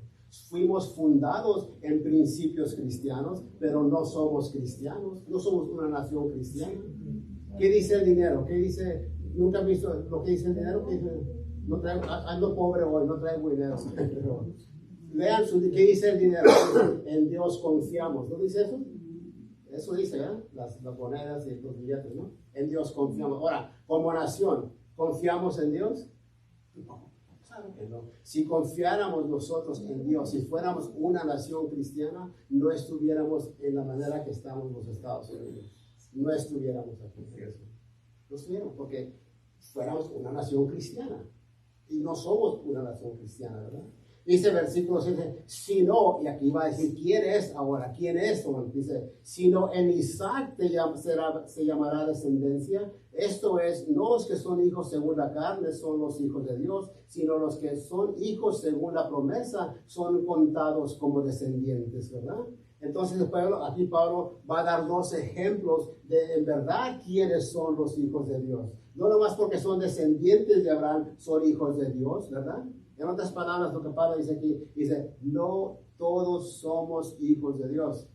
[SPEAKER 1] Fuimos fundados en principios cristianos, pero no somos cristianos. No somos una nación cristiana. ¿Qué dice el dinero? ¿Qué dice? ¿Nunca has visto lo que dice el dinero? ¿Qué dice? No traigo, ando pobre hoy, no traigo dinero. Vean, ¿qué dice el dinero? En Dios confiamos. ¿No dice eso? Eso dice, las monedas y los billetes, ¿no? En Dios confiamos. Ahora, como nación, ¿confiamos en Dios? No, claro que no. Si confiáramos nosotros en Dios, si fuéramos una nación cristiana, no estuviéramos en la manera que estamos en los Estados Unidos. No estuviéramos aquí. No estuviéramos, porque fuéramos una nación cristiana. Y no somos una nación cristiana, ¿verdad? Dice el versículo 7, si no, y aquí va a decir, ¿quién es ahora? ¿Quién es? Dice, sino en Isaac se llamará descendencia. Esto es, no los que son hijos según la carne son los hijos de Dios, sino los que son hijos según la promesa son contados como descendientes, ¿verdad? Entonces aquí Pablo va a dar dos ejemplos de en verdad quiénes son los hijos de Dios. No nomás porque son descendientes de Abraham, son hijos de Dios, ¿verdad? En otras palabras, lo que Pablo dice aquí, dice, no todos somos hijos de Dios.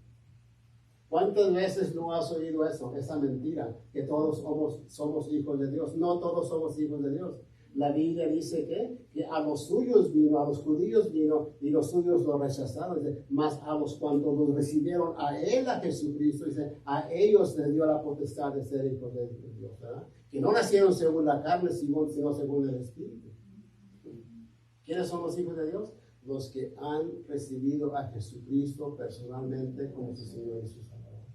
[SPEAKER 1] ¿Cuántas veces no has oído eso? Esa mentira, que todos somos hijos de Dios. No todos somos hijos de Dios. La Biblia dice que a los suyos vino, a los judíos vino, y los suyos lo rechazaron. Dice, más a los cuantos los recibieron, a él, a Jesucristo, dice, a ellos les dio la potestad de ser hijos de Dios, ¿verdad? Que no nacieron según la carne, sino según el Espíritu. ¿Quiénes son los hijos de Dios? Los que han recibido a Jesucristo personalmente como su Señor y su Salvador.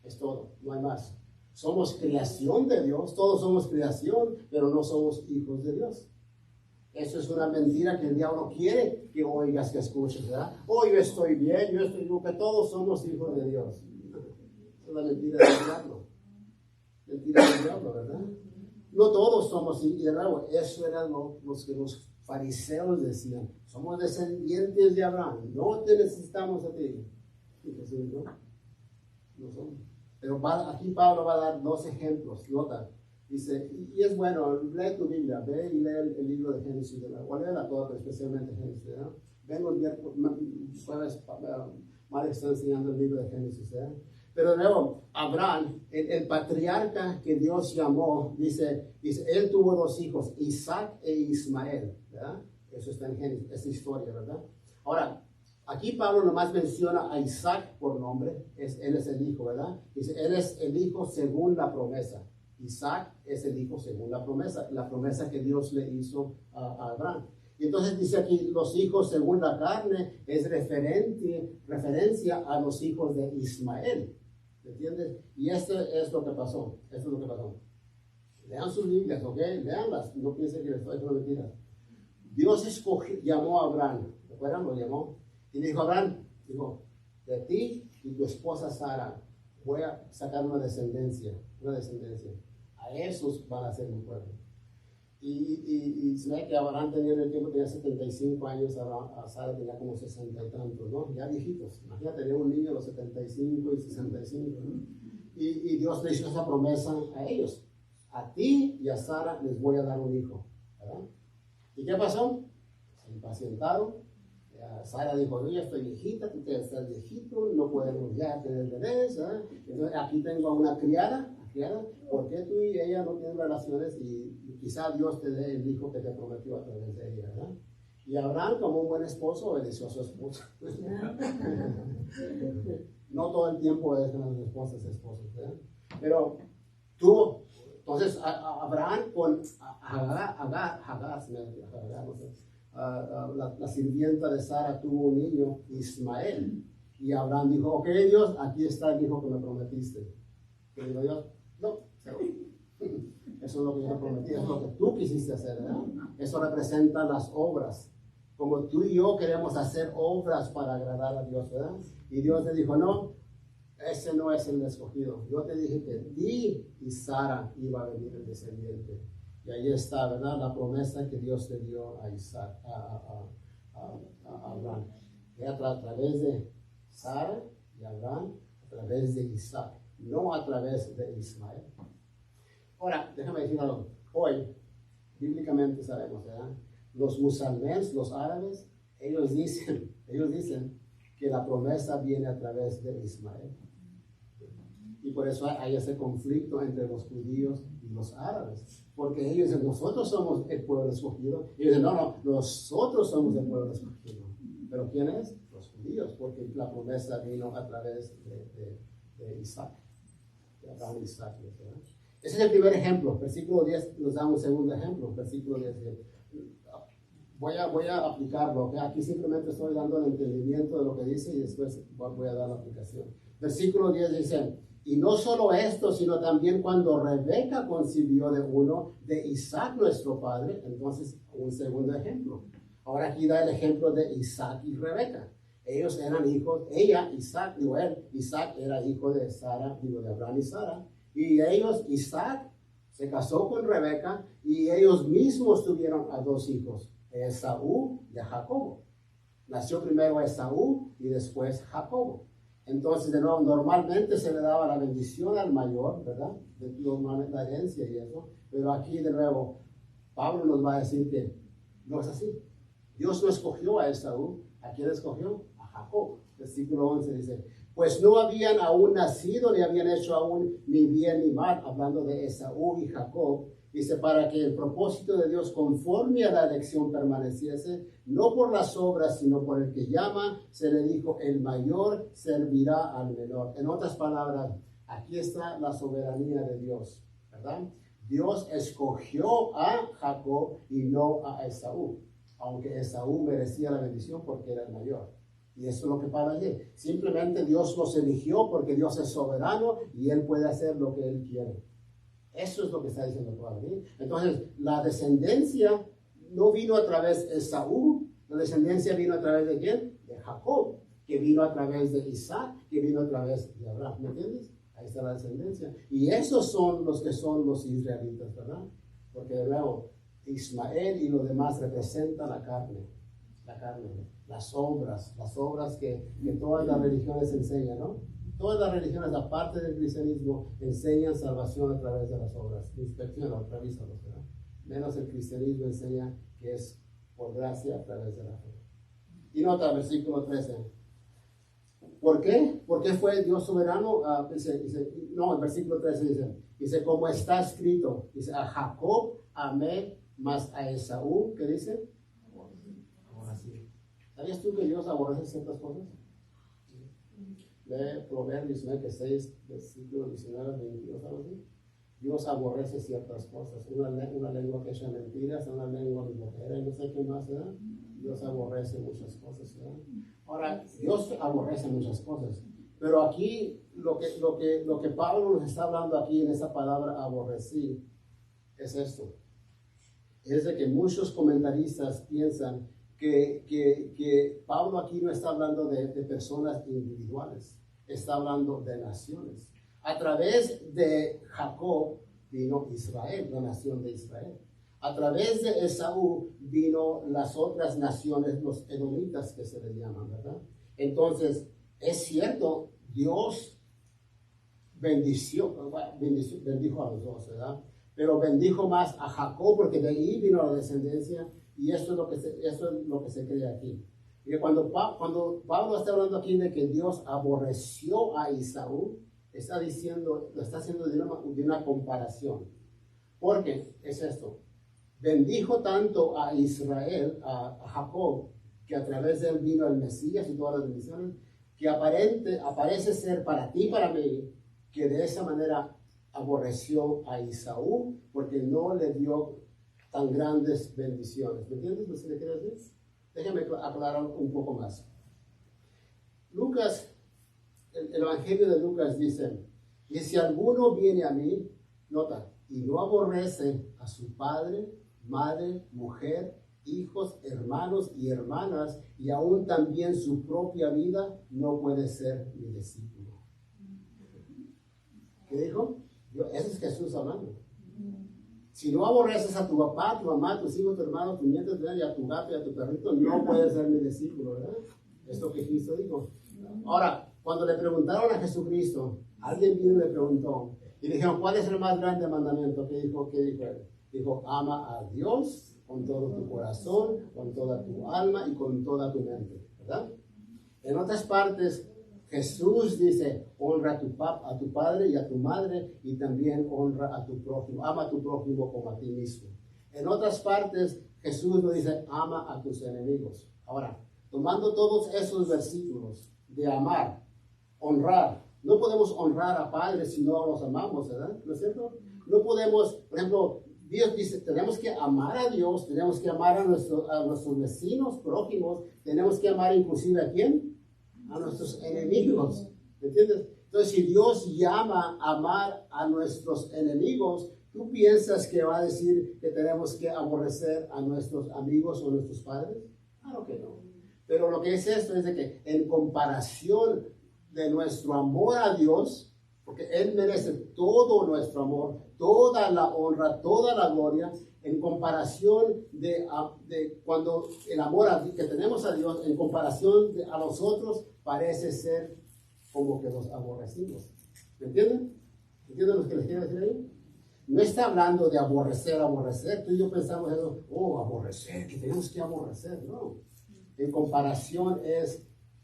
[SPEAKER 1] Es todo, no hay más. Somos creación de Dios, todos somos creación, pero no somos hijos de Dios. Eso es una mentira que el diablo quiere que oigas, que escuches, ¿verdad? Oh, yo estoy bien, que todos somos hijos de Dios. Es la mentira del diablo. Mentira del diablo, ¿verdad? No todos somos, y de nuevo, eso eran los que los fariseos decían, somos descendientes de Abraham, no te necesitamos a ti. Y Jesús, no somos. Pero aquí Pablo va a dar dos ejemplos, nota. Dice, y es bueno, lee tu Biblia, ve y lee el libro de Génesis, o léela toda, pero especialmente Génesis, ¿verdad? Ven los jueves, Mario está enseñando el libro de Génesis, ¿verdad? Pero de nuevo, Abraham, el patriarca que Dios llamó, dice, él tuvo dos hijos, Isaac e Ismael, ¿verdad? Eso está en Génesis, esa historia, ¿verdad? Ahora, aquí Pablo nomás menciona a Isaac por nombre, él es el hijo, ¿verdad? Dice, él es el hijo según la promesa. Isaac es el hijo según la promesa que Dios le hizo a Abraham. Y entonces dice aquí, los hijos según la carne es referencia a los hijos de Ismael. ¿Entiendes? Y esto es lo que pasó. Lean sus Biblias, ¿ok? Leanlas. No piensen que les estoy diciendo mentiras. Dios llamó a Abraham. ¿Recuerdan? Lo llamó. Y le dijo a Abraham, de ti y tu esposa Sara voy a sacar una descendencia. A esos van a ser mi pueblo. Y se ve que Abraham tenía en el tiempo, tenía 75 años, a Sara tenía como 60 y tantos, ¿no? Ya viejitos. Imagínate, tenía un niño a los 75 y 65, ¿no? Y Dios le hizo esa promesa a ellos. A ti y a Sara les voy a dar un hijo, ¿verdad? ¿Y qué pasó? Se impacientaron. Sara dijo, yo ya estoy viejita, tú estás viejito, no podemos ya tener bebés, ¿verdad? Entonces aquí tengo a una criada, ¿por qué tú y ella no tienen relaciones y quizá Dios te dé el hijo que te prometió a través de ella, ¿verdad? Y Abraham, como un buen esposo, obedeció a su esposa. No todo el tiempo obedecen a sus esposas, ¿verdad? Pero tuvo, entonces Abraham con Agar, no sé, la sirvienta de Sara tuvo un niño, Ismael. Y Abraham dijo, ok Dios, aquí está el hijo que me prometiste. Y dijo Dios, no, eso es lo que yo te prometí, es lo que tú quisiste hacer, ¿verdad? Eso representa las obras. Como tú y yo queremos hacer obras para agradar a Dios, ¿verdad? Y Dios le dijo, no, ese no es el escogido. Yo te dije que ti y Sara iba a venir el descendiente. Y ahí está, ¿verdad? La promesa que Dios le dio a Isaac, a Abraham. Que a través de Sara y Abraham, a través de Isaac, no a través de Ismael. Ahora, déjame decir algo. Hoy, bíblicamente sabemos, ¿verdad? Los musulmanes, los árabes, ellos dicen que la promesa viene a través de Ismael. Y por eso hay ese conflicto entre los judíos y los árabes. Porque ellos dicen, nosotros somos el pueblo escogido. Y ellos dicen, no, nosotros somos el pueblo escogido. ¿Pero quién es? Los judíos, porque la promesa vino a través de de Isaac. De Abraham y Isaac, ¿verdad? Ese es el primer ejemplo. Versículo 10 nos da un segundo ejemplo. Versículo 10. Voy a aplicarlo. ¿Okay? Aquí simplemente estoy dando el entendimiento de lo que dice y después voy a dar la aplicación. Versículo 10 dice, y no solo esto, sino también cuando Rebeca concibió de uno de Isaac nuestro padre, entonces un segundo ejemplo. Ahora aquí da el ejemplo de Isaac y Rebeca. Ellos eran hijos, Isaac era hijo de Sara, de Abraham y Sara. Y ellos, Isaac se casó con Rebeca y ellos mismos tuvieron a dos hijos, Esaú y a Jacobo. Nació primero Esaú y después Jacobo. Entonces, de nuevo, normalmente se le daba la bendición al mayor, ¿verdad? La herencia y eso. Pero aquí, de nuevo, Pablo nos va a decir que no es así. Dios no escogió a Esaú. ¿A quién escogió? A Jacob. Versículo 11 dice, pues no habían aún nacido, ni habían hecho aún ni bien ni mal, hablando de Esaú y Jacob. Dice, para que el propósito de Dios conforme a la elección permaneciese, no por las obras, sino por el que llama, se le dijo, el mayor servirá al menor. En otras palabras, aquí está la soberanía de Dios, ¿verdad? Dios escogió a Jacob y no a Esaú, aunque Esaú merecía la bendición porque era el mayor. Y eso es lo que Pablo dice. Simplemente Dios los eligió porque Dios es soberano y Él puede hacer lo que Él quiere. Eso es lo que está diciendo Pablo. ¿Sí? Entonces, la descendencia no vino a través de Esaú, la descendencia vino a través de ¿quién? De Jacob, que vino a través de Isaac, que vino a través de Abraham. ¿Me entiendes? Ahí está la descendencia. Y esos son los que son los israelitas, ¿verdad? Porque de nuevo, Ismael y lo demás representan la carne, las obras que todas las religiones enseñan, ¿no? Todas las religiones, aparte del cristianismo, enseñan salvación a través de las obras. Inspección, revísalos, ¿verdad? Menos el cristianismo enseña que es por gracia a través de la fe. Y nota, versículo 13. ¿Por qué? ¿Por qué fue Dios soberano? No, el versículo 13 dice, como está escrito, dice, a Jacob amé, más a Esaú, ¿qué dice? Ahora sí. ¿Sabías tú que Dios aborrece ciertas cosas? De Proverbios 6, versículo 19, 22, algo así. Dios aborrece ciertas cosas. Una lengua que echa mentiras, una lengua ligera, y no sé qué más, ¿verdad? Dios aborrece muchas cosas, ¿verdad? Ahora, Dios aborrece muchas cosas. Pero aquí, lo que Pablo nos está hablando aquí en esa palabra aborrecer, es esto. Es de que muchos comentaristas piensan que Pablo aquí no está hablando de personas individuales, está hablando de naciones. A través de Jacob vino Israel, la nación de Israel. A través de Esaú vino las otras naciones, los edomitas que se les llaman, ¿verdad? Entonces, es cierto, Dios bendijo a los dos, ¿verdad? Pero bendijo más a Jacob porque de ahí vino la descendencia. Y eso es lo que se cree aquí. Y cuando Pablo está hablando aquí de que Dios aborreció a Esaú, lo está haciendo de una comparación. Porque es esto. Bendijo tanto a Israel, a Jacob, que a través de él vino el Mesías y todas las bendiciones, que aparece ser para ti y para mí, que de esa manera aborreció a Esaú, porque no le dio tan grandes bendiciones. ¿Me entiendes lo que le quiero decir? Déjame aclarar un poco más. Lucas, el Evangelio de Lucas dice, y si alguno viene a mí, nota, y no aborrece a su padre, madre, mujer, hijos, hermanos y hermanas, y aún también su propia vida, no puede ser mi discípulo. ¿Qué dijo? Ese es Jesús hablando. Si no aborreces a tu papá, a tu mamá, a tus hijos, a tu hermano, a tus nietos, y a tu gato y a tu perrito, no puedes ser mi discípulo, ¿verdad? Es lo que Cristo dijo. Ahora, cuando le preguntaron a Jesucristo, alguien vino y le preguntó, y le dijeron, ¿cuál es el más grande mandamiento? ¿Qué dijo él? Dijo, ama a Dios con todo tu corazón, con toda tu alma y con toda tu mente, ¿verdad? En otras partes, Jesús dice, honra a tu padre y a tu madre, y también honra a tu prójimo, ama a tu prójimo como a ti mismo. En otras partes, Jesús nos dice, ama a tus enemigos. Ahora, tomando todos esos versículos de amar, honrar No podemos honrar a padres si no los amamos, ¿verdad? ¿No es cierto? No podemos, por ejemplo, Dios dice, tenemos que amar a Dios, tenemos que amar a nuestros vecinos, prójimos, tenemos que amar inclusive ¿a quién? A nuestros enemigos, ¿me entiendes? Entonces, si Dios llama a amar a nuestros enemigos, ¿tú piensas que va a decir que tenemos que aborrecer a nuestros amigos o nuestros padres? Claro que no. Pero lo que es esto es de que en comparación de nuestro amor a Dios, porque Él merece todo nuestro amor, toda la honra, toda la gloria, en comparación de cuando el amor que tenemos a Dios, en comparación a nosotros, parece ser como que los aborrecimos. ¿Me entienden? ¿Entienden lo que les quiero decir ahí? No está hablando de aborrecer. Tú y yo pensamos eso, aborrecer, que tenemos que aborrecer. No. En comparación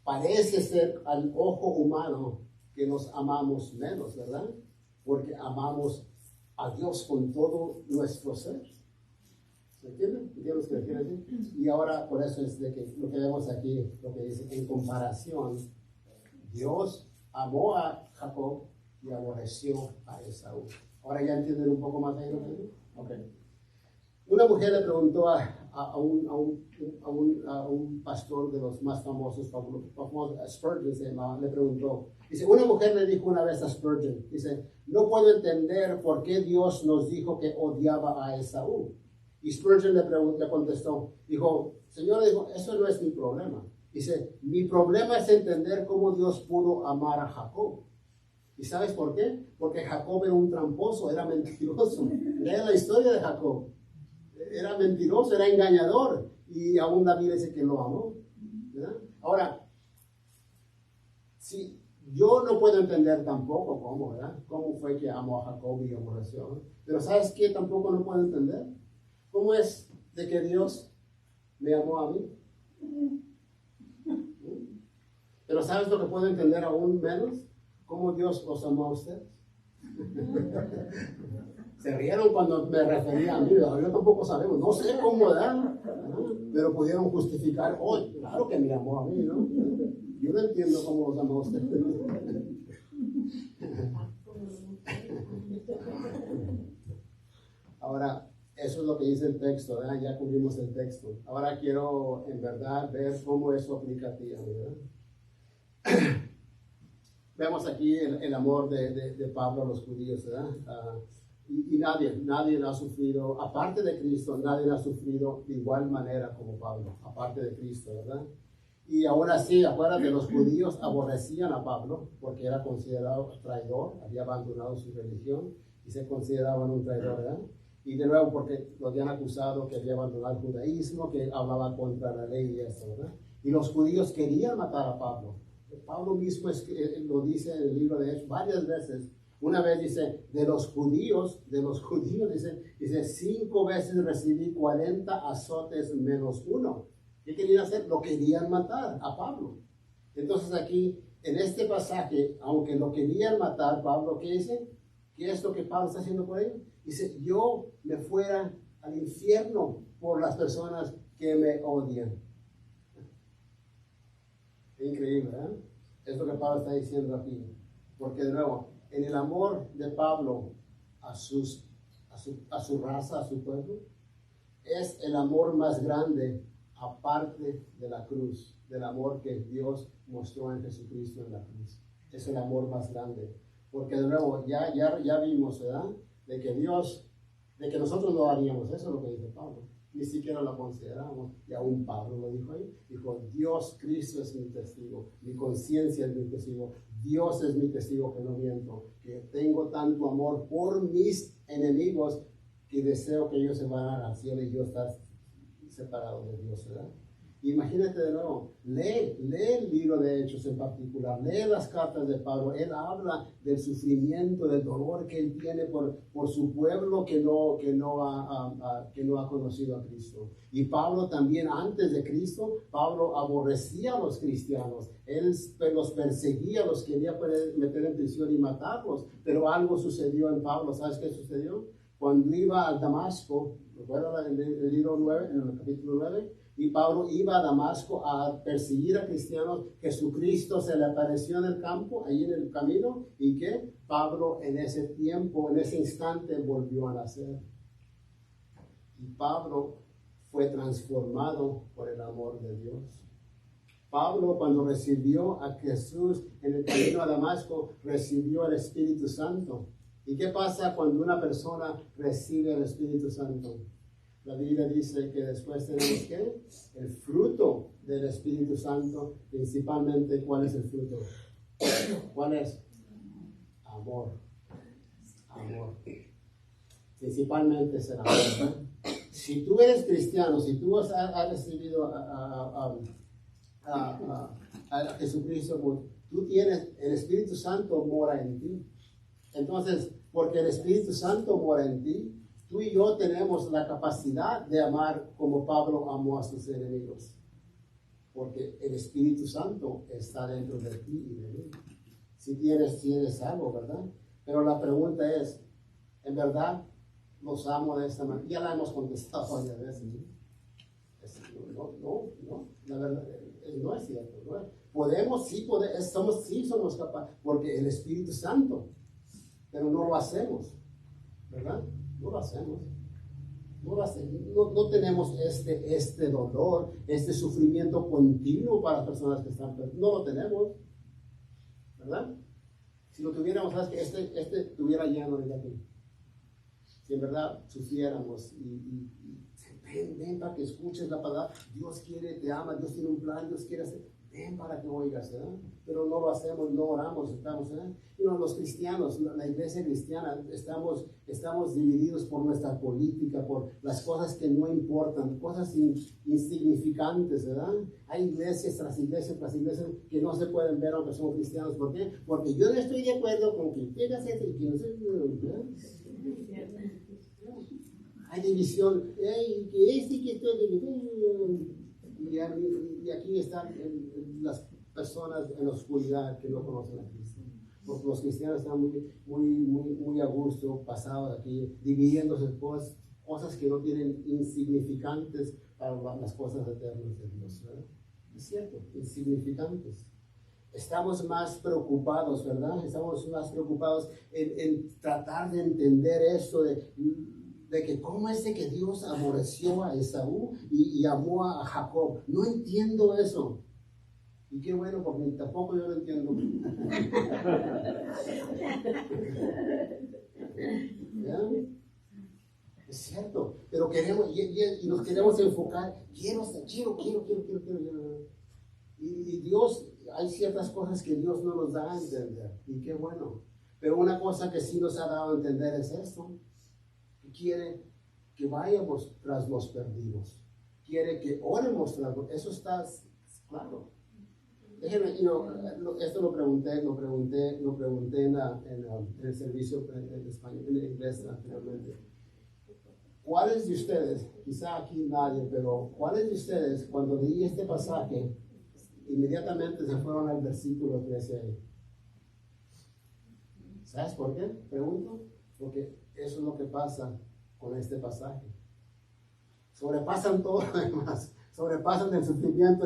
[SPEAKER 1] parece ser al ojo humano que nos amamos menos, ¿verdad? Porque amamos a Dios con todo nuestro ser. ¿Me entienden? ¿Entienden lo que les quiero decir? Y ahora, por eso es de que lo que vemos aquí, lo que dice, en comparación, Dios amó a Jacob y aborreció a Esaú. Ahora ya entienden un poco más de ello. Okay. Una mujer le preguntó a un pastor de los más famosos, Spurgeon se llamaba, le preguntó. Dice, una mujer le dijo una vez a Spurgeon, dice, no puedo entender por qué Dios nos dijo que odiaba a Esaú. Y Spurgeon le contestó, dijo, Señor, eso no es mi problema. Dice, mi problema es entender cómo Dios pudo amar a Jacob. ¿Y sabes por qué? Porque Jacob era un tramposo, era mentiroso. Lea la historia de Jacob. Era mentiroso, era engañador. Y aún David dice que lo amó. ¿Verdad? Ahora, si yo no puedo entender tampoco cómo, ¿verdad? Cómo fue que amó a Jacob y aborreció, ¿no? Pero ¿sabes qué? Tampoco no puedo entender. ¿Cómo es de que Dios me amó a mí? Pero ¿sabes lo que puedo entender aún menos? ¿Cómo Dios los amó a ustedes? Se rieron cuando me refería a mí. Yo tampoco sabemos. No sé cómo dar, pero pudieron justificar hoy. Claro que me amó a mí, ¿no? Yo no entiendo cómo los amó a ustedes. Ahora, eso es lo que dice el texto, ¿verdad? Ya cubrimos el texto. Ahora quiero, en verdad, ver cómo eso aplica a ti, ¿verdad? Vemos aquí el amor de Pablo a los judíos, ¿verdad? Y nadie ha sufrido, aparte de Cristo, nadie ha sufrido de igual manera como Pablo, aparte de Cristo, ¿verdad? Y ahora sí, acuérdate, los judíos aborrecían a Pablo porque era considerado traidor, había abandonado su religión y se consideraban un traidor, ¿verdad? Y de nuevo porque lo habían acusado que había abandonado el judaísmo, que hablaba contra la ley y eso, ¿verdad? Y los judíos querían matar a Pablo. Pablo mismo lo dice en el libro de Hechos varias veces. Una vez dice, de los judíos, dice 5 veces recibí 40 azotes menos 1. ¿Qué querían hacer? Lo querían matar a Pablo. Entonces aquí, en este pasaje, aunque lo querían matar, Pablo, ¿qué dice? ¿Qué es lo que Pablo está haciendo por ellos? Dice, yo me fuera al infierno por las personas que me odian. Increíble, ¿eh? Es lo que Pablo está diciendo aquí. Porque de nuevo, en el amor de Pablo a su raza, a su pueblo, es el amor más grande aparte de la cruz, del amor que Dios mostró en Jesucristo en la cruz. Es el amor más grande. Porque de nuevo, ya vimos, ¿verdad? De que nosotros no haríamos, eso es lo que dice Pablo. Ni siquiera lo consideramos. Y aún Pablo lo dijo ahí. Dijo, Dios, Cristo es mi testigo. Mi conciencia es mi testigo. Dios es mi testigo que no miento. Que tengo tanto amor por mis enemigos que deseo que ellos se vayan al cielo y yo estar separado de Dios, ¿verdad? Imagínate de nuevo, lee el libro de Hechos en particular, lee las cartas de Pablo. Él habla del sufrimiento, del dolor que él tiene por su pueblo que no ha conocido a Cristo. Y Pablo también, antes de Cristo, Pablo aborrecía a los cristianos. Él los perseguía, los quería meter en prisión y matarlos. Pero algo sucedió en Pablo. ¿Sabes qué sucedió? cuando iba a Damasco, recuerda en el libro 9, en el capítulo 9, y Pablo iba a Damasco a perseguir a cristianos. Jesucristo se le apareció en el campo, ahí en el camino, y que Pablo en ese tiempo, en ese instante, volvió a nacer. Y Pablo fue transformado por el amor de Dios. Pablo, cuando recibió a Jesús en el camino a Damasco, recibió el Espíritu Santo. ¿Y qué pasa cuando una persona recibe el Espíritu Santo? La Biblia dice que después tenemos que el fruto del Espíritu Santo, principalmente, ¿cuál es el fruto? ¿Cuál es? Amor. Amor. Principalmente es el amor, ¿no? Si tú eres cristiano, si tú has recibido a Jesucristo, tú tienes, el Espíritu Santo mora en ti. Entonces, porque el Espíritu Santo mora en ti, tú y yo tenemos la capacidad de amar como Pablo amó a sus enemigos. Porque el Espíritu Santo está dentro de ti y de mí. Si eres salvo, ¿verdad? Pero la pregunta es, ¿en verdad los amo de esta manera? Ya la hemos contestado varias veces, ¿no? No, la verdad, no es cierto, ¿no? Somos capaces, porque el Espíritu Santo, pero no lo hacemos, ¿verdad? No lo hacemos. No tenemos este dolor, este sufrimiento continuo para las personas que están perdidas. No lo tenemos, ¿verdad? Si lo tuviéramos, sabes que este tuviera lleno de aquí. Si en verdad sufriéramos y ven para que escuches la palabra. Dios quiere, te ama, Dios tiene un plan, Dios quiere hacer. Ven para que oigas, ¿verdad? Pero no lo hacemos, no oramos, estamos, ¿verdad? Y los cristianos, la iglesia cristiana, estamos divididos por nuestra política, por las cosas que no importan, cosas insignificantes, ¿verdad? Hay iglesias tras iglesias que no se pueden ver aunque son cristianos. ¿Por qué? Porque yo no estoy de acuerdo con que quieras eso y que no sé, ¿verdad? Hay división, y aquí están las personas en la oscuridad que no conocen a Cristo. Porque los cristianos están muy a gusto, pasados aquí, dividiéndose cosas que no tienen insignificantes para las cosas eternas de Dios, ¿verdad? Es cierto, insignificantes. Estamos más preocupados, ¿verdad? Estamos más preocupados en tratar de entender esto de que cómo es de que Dios aborreció a Esaú y amó a Jacob. No entiendo eso. Y qué bueno, porque tampoco yo lo entiendo. ¿Ya? Es cierto, pero queremos, y nos queremos enfocar, quiero. Y Dios, hay ciertas cosas que Dios no nos da a entender, y qué bueno. Pero una cosa que sí nos ha dado a entender es esto. Quiere que vayamos tras los perdidos. Quiere que oremos tras los... Eso está claro. Déjenme, esto lo pregunté en el servicio en español, en inglés anteriormente. ¿Cuáles de ustedes, quizá aquí nadie, pero cuáles de ustedes, cuando leí este pasaje, inmediatamente se fueron al versículo 13 ahí? ¿Sabes por qué? Pregunto. Porque eso es lo que pasa con este pasaje. Sobrepasan todo lo demás. Sobrepasan el sufrimiento.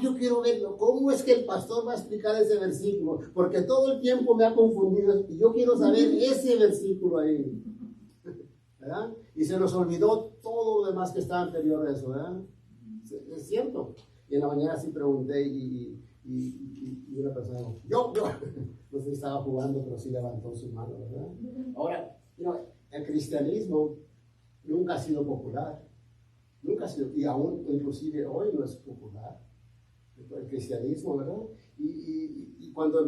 [SPEAKER 1] Yo quiero verlo. ¿Cómo es que el pastor va a explicar ese versículo? Porque todo el tiempo me ha confundido y yo quiero saber ese versículo ahí. ¿Verdad? Y se nos olvidó todo lo demás que está anterior a eso, ¿verdad? Es cierto. Y en la mañana sí pregunté y una persona dijo, yo, no sé si estaba jugando, pero sí levantó su mano, ¿verdad? Ahora, el cristianismo nunca ha sido popular. Nunca ha sido, y aún inclusive hoy no es popular. El cristianismo, ¿verdad? Y cuando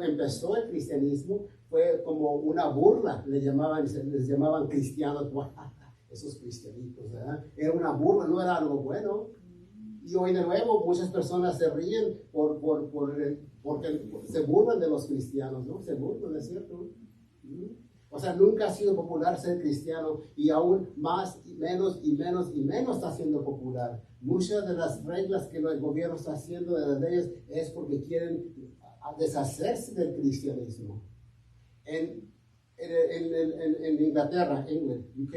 [SPEAKER 1] empezó el cristianismo, fue como una burla, les llamaban cristianos, esos cristianitos, ¿verdad? Era una burla, no era algo bueno. Y hoy de nuevo muchas personas se ríen porque se burlan de los cristianos, ¿no? Se burlan, ¿es cierto? O sea, nunca ha sido popular ser cristiano y aún más y menos está siendo popular. Muchas de las reglas que el gobierno está haciendo de las leyes es porque quieren deshacerse del cristianismo. En en Inglaterra, England, UK,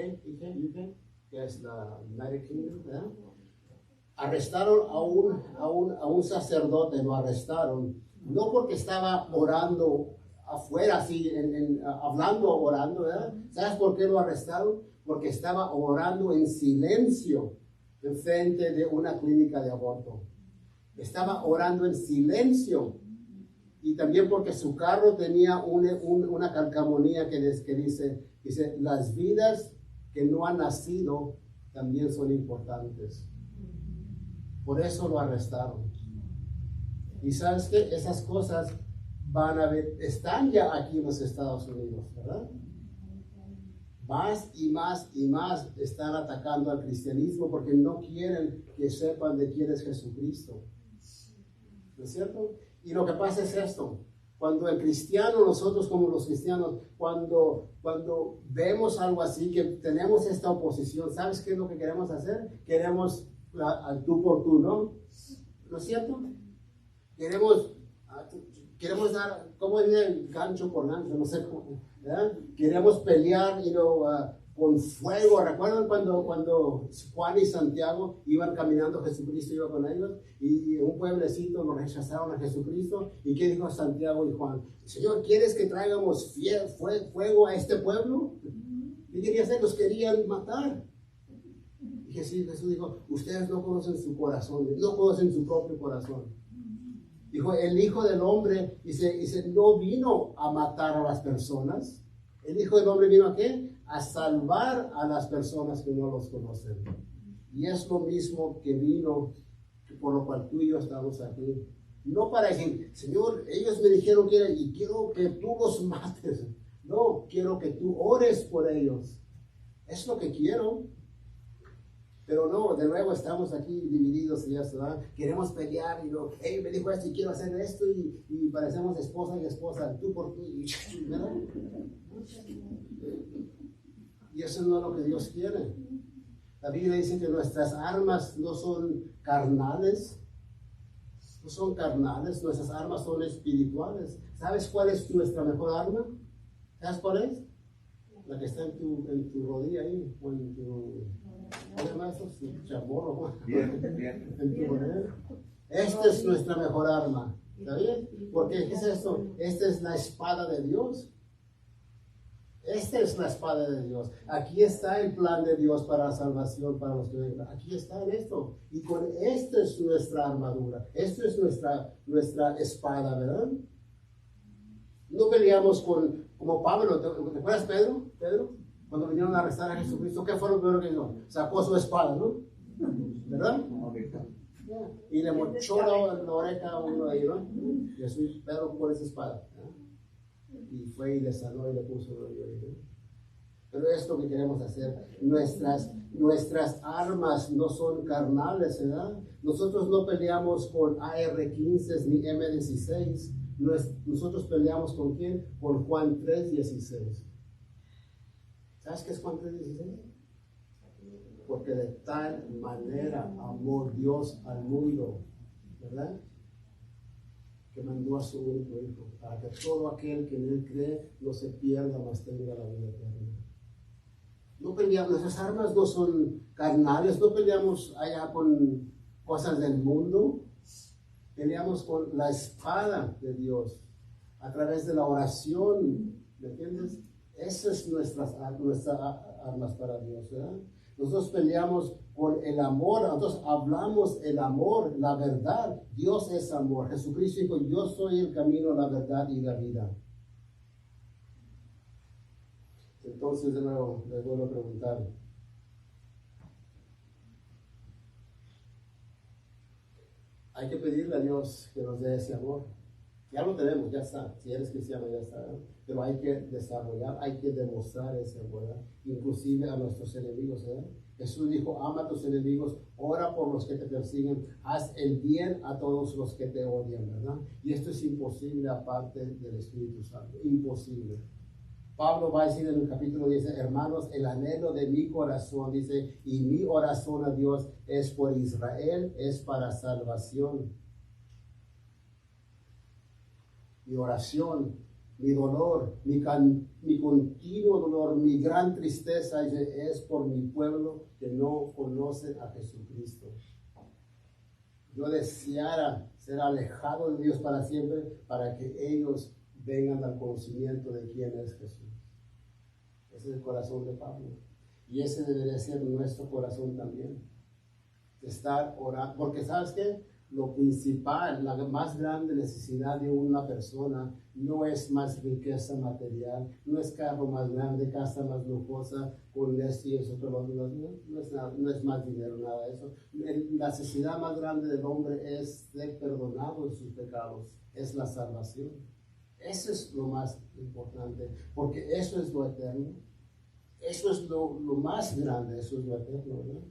[SPEAKER 1] que es la United Kingdom, ¿verdad? Arrestaron a un sacerdote, lo arrestaron, no porque estaba orando afuera, así, orando, ¿verdad? ¿Sabes por qué lo arrestaron? Porque estaba orando en silencio enfrente de una clínica de aborto. Estaba orando en silencio. Y también porque su carro tenía una calcamonía que dice, las vidas que no han nacido también son importantes. Por eso lo arrestaron. Y sabes que esas cosas están ya aquí en los Estados Unidos, ¿verdad? Más y más y más están atacando al cristianismo porque no quieren que sepan de quién es Jesucristo. ¿No es cierto? Y lo que pasa es esto. Cuando el cristiano, nosotros como los cristianos, cuando vemos algo así, que tenemos esta oposición, ¿sabes qué es lo que queremos hacer? Queremos al tú por tú, ¿no? ¿No es cierto? Queremos dar, ¿cómo es el gancho por gancho? No sé cómo, ¿verdad? Queremos pelear con fuego. ¿Recuerdan cuando Juan y Santiago iban caminando, Jesucristo iba con ellos? Y un pueblecito lo rechazaron a Jesucristo. ¿Y qué dijo Santiago y Juan? Señor, ¿quieres que traigamos fuego a este pueblo? ¿Qué quería hacer? Los querían matar. Y Jesús dijo, ustedes no conocen su corazón, no conocen su propio corazón. Dijo, el Hijo del Hombre, dice, no vino a matar a las personas. El Hijo del Hombre vino ¿a qué? A salvar a las personas que no los conocen. Y es lo mismo que vino, por lo cual tú y yo estamos aquí. No para decir, Señor, ellos me dijeron y quiero que tú los mates. No, quiero que tú ores por ellos. Es lo que quiero. Pero no, de nuevo estamos aquí divididos y eso, ¿verdad? Queremos pelear y me dijo esto y quiero hacer esto y parecemos esposa y esposa, tú por tú, ¿verdad? Y eso no es lo que Dios quiere. La Biblia dice que nuestras armas no son carnales, nuestras armas son espirituales. ¿Sabes cuál es nuestra mejor arma? ¿Sabes cuál es? La que está en tu rodilla ahí, o en tu... ¿Cómo se llama eso? Chamorro. Bien. En tu rodilla. Esta es nuestra mejor arma. ¿Está bien? Porque ¿qué es esto? Esta es la espada de Dios. Esta es la espada de Dios. Aquí está el plan de Dios para la salvación, para los que vengan. Aquí está en esto. Y con esta es nuestra armadura. Esta es nuestra espada, ¿verdad? No peleamos como Pablo. ¿Te acuerdas Pedro? Cuando vinieron a arrestar a Jesucristo, ¿qué fue lo primero que hizo? Sacó su espada, ¿no? ¿Verdad? Yeah. Y le mochó la oreja a uno de ellos, ¿no? Jesús, Pedro, por esa espada. Y fue y le sanó y le puso una vida. Pero es lo que queremos hacer. Nuestras armas no son carnales, ¿verdad? Nosotros no peleamos con AR-15 ni M16. Nosotros peleamos ¿con quién? Con Juan 3:16. ¿Sabes qué es Juan 3:16? Porque de tal manera amó Dios al mundo, ¿verdad? Que mandó a su único Hijo, para que todo aquel que en él cree no se pierda, mas tenga la vida eterna. No peleamos, nuestras armas no son carnales, no peleamos allá con cosas del mundo, peleamos con la espada de Dios, a través de la oración, ¿me entiendes? Esas son nuestras armas para Dios, ¿verdad? Nosotros peleamos con el amor, nosotros hablamos el amor, la verdad. Dios es amor. Jesucristo dijo, yo soy el camino, la verdad y la vida. Entonces, de nuevo, les vuelvo a preguntar. Hay que pedirle a Dios que nos dé ese amor. Ya lo tenemos, ya está. Si eres cristiano, ya está, ¿no? Pero hay que desarrollar, hay que demostrar ese amor, ¿verdad? Inclusive a nuestros enemigos, ¿verdad? Jesús dijo, ama a tus enemigos, ora por los que te persiguen, haz el bien a todos los que te odian, ¿verdad? Y esto es imposible aparte del Espíritu Santo, imposible. Pablo va a decir en el capítulo 10, hermanos, el anhelo de mi corazón, dice, y mi oración a Dios es por Israel, es para salvación. Mi oración mi dolor, mi continuo dolor, mi gran tristeza es por mi pueblo que no conoce a Jesucristo. Yo deseara ser alejado de Dios para siempre, para que ellos vengan al conocimiento de quién es Jesús. Ese es el corazón de Pablo. Y ese debería ser nuestro corazón también. Estar orando. Porque ¿sabes qué? Lo principal, la más grande necesidad de una persona no es más riqueza material, no es carro más grande, casa más lujosa, con esto y eso, no es más dinero, nada de eso. La necesidad más grande del hombre es ser perdonado de sus pecados, es la salvación. Eso es lo más importante, porque eso es lo eterno. Eso es lo más grande, eso es lo eterno, ¿verdad?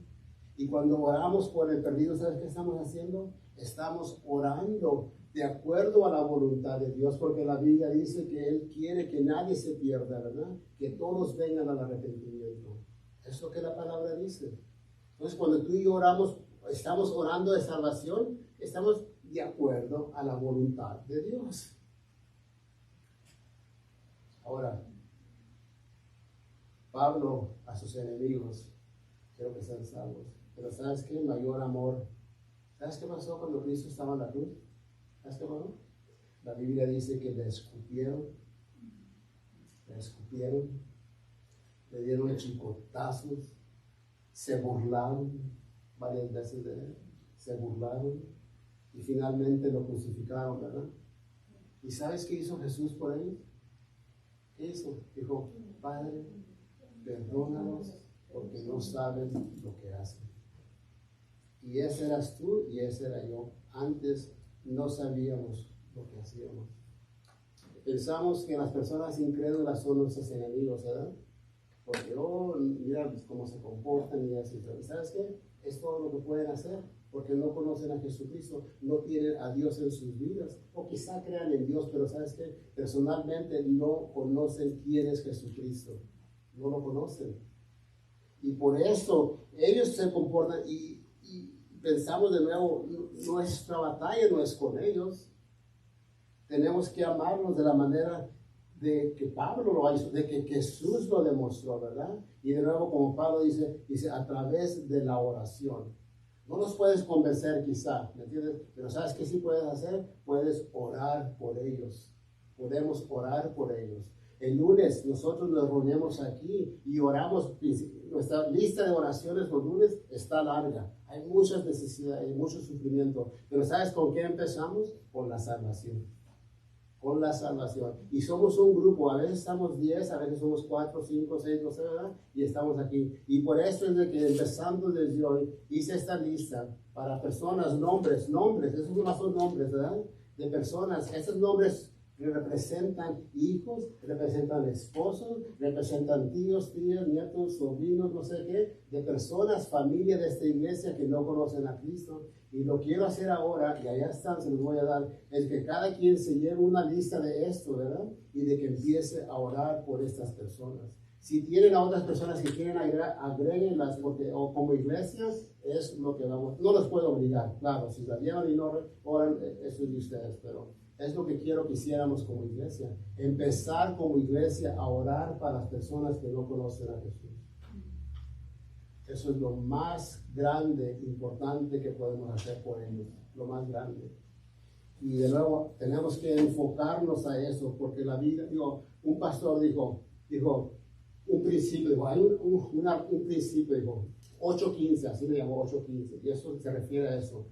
[SPEAKER 1] Y cuando oramos por el perdido, ¿sabes qué estamos haciendo? Estamos orando de acuerdo a la voluntad de Dios, porque la Biblia dice que Él quiere que nadie se pierda, ¿verdad? Que todos vengan al arrepentimiento. Es lo que la palabra dice. Entonces, cuando tú y yo oramos, estamos orando de salvación, estamos de acuerdo a la voluntad de Dios. Ahora, Pablo a sus enemigos, quiero que sean salvos. Pero ¿sabes qué? Mayor amor. ¿Sabes qué pasó cuando Cristo estaba en la cruz? ¿Sabes qué pasó? La Biblia dice que le escupieron, le dieron chicotazos, se burlaron varias veces de él, se burlaron y finalmente lo crucificaron, ¿verdad? ¿Y sabes qué hizo Jesús por ellos? ¿Qué hizo? Dijo, Padre, perdónalos porque no saben lo que hacen. Y ese eras tú y ese era yo. Antes no sabíamos lo que hacíamos. Pensamos que las personas incrédulas son nuestros enemigos, ¿verdad? Porque, mira cómo se comportan y así. ¿Sabes qué? Es todo lo que pueden hacer porque no conocen a Jesucristo, no tienen a Dios en sus vidas. O quizá crean en Dios, pero ¿sabes qué? Personalmente no conocen quién es Jesucristo. No lo conocen. Y por eso ellos se comportan y pensamos de nuevo, nuestra batalla no es con ellos. Tenemos que amarlos de la manera de que Pablo lo hizo, de que Jesús lo demostró, ¿verdad? Y de nuevo, como Pablo dice a través de la oración. No los puedes convencer quizá, ¿me entiendes? Pero ¿sabes qué sí puedes hacer? Puedes orar por ellos. Podemos orar por ellos. El lunes nosotros nos reunimos aquí y oramos. Nuestra lista de oraciones los lunes está larga. Hay muchas necesidades, hay mucho sufrimiento. Pero ¿sabes con qué empezamos? Con la salvación. Con la salvación. Y somos un grupo. A veces estamos 10, a veces somos 4, 5, 6, no sé, ¿verdad? Y estamos aquí. Y por eso es de que empezando desde hoy hice esta lista para personas, nombres. Esos no son nombres, ¿verdad? De personas. Esos nombres representan hijos, representan esposos, representan tíos, tías, nietos, sobrinos, no sé qué, de personas, familia de esta iglesia que no conocen a Cristo. Y lo quiero hacer ahora, y allá están, se los voy a dar, es que cada quien se lleve una lista de esto, ¿verdad? Y de que empiece a orar por estas personas. Si tienen a otras personas que quieren agréguenlas, porque o como iglesia es lo que vamos, no los puedo obligar, claro, si la llevan y no oran, eso es de ustedes, pero es lo que quiero que hiciéramos como iglesia. Empezar como iglesia a orar para las personas que no conocen a Jesús. Eso es lo más grande, importante que podemos hacer por ellos. Lo más grande. Y de nuevo, tenemos que enfocarnos a eso, porque la vida, un pastor dijo, un principio, hay un principio, dijo, 8:15, así le llamó 8:15, y eso se refiere a eso.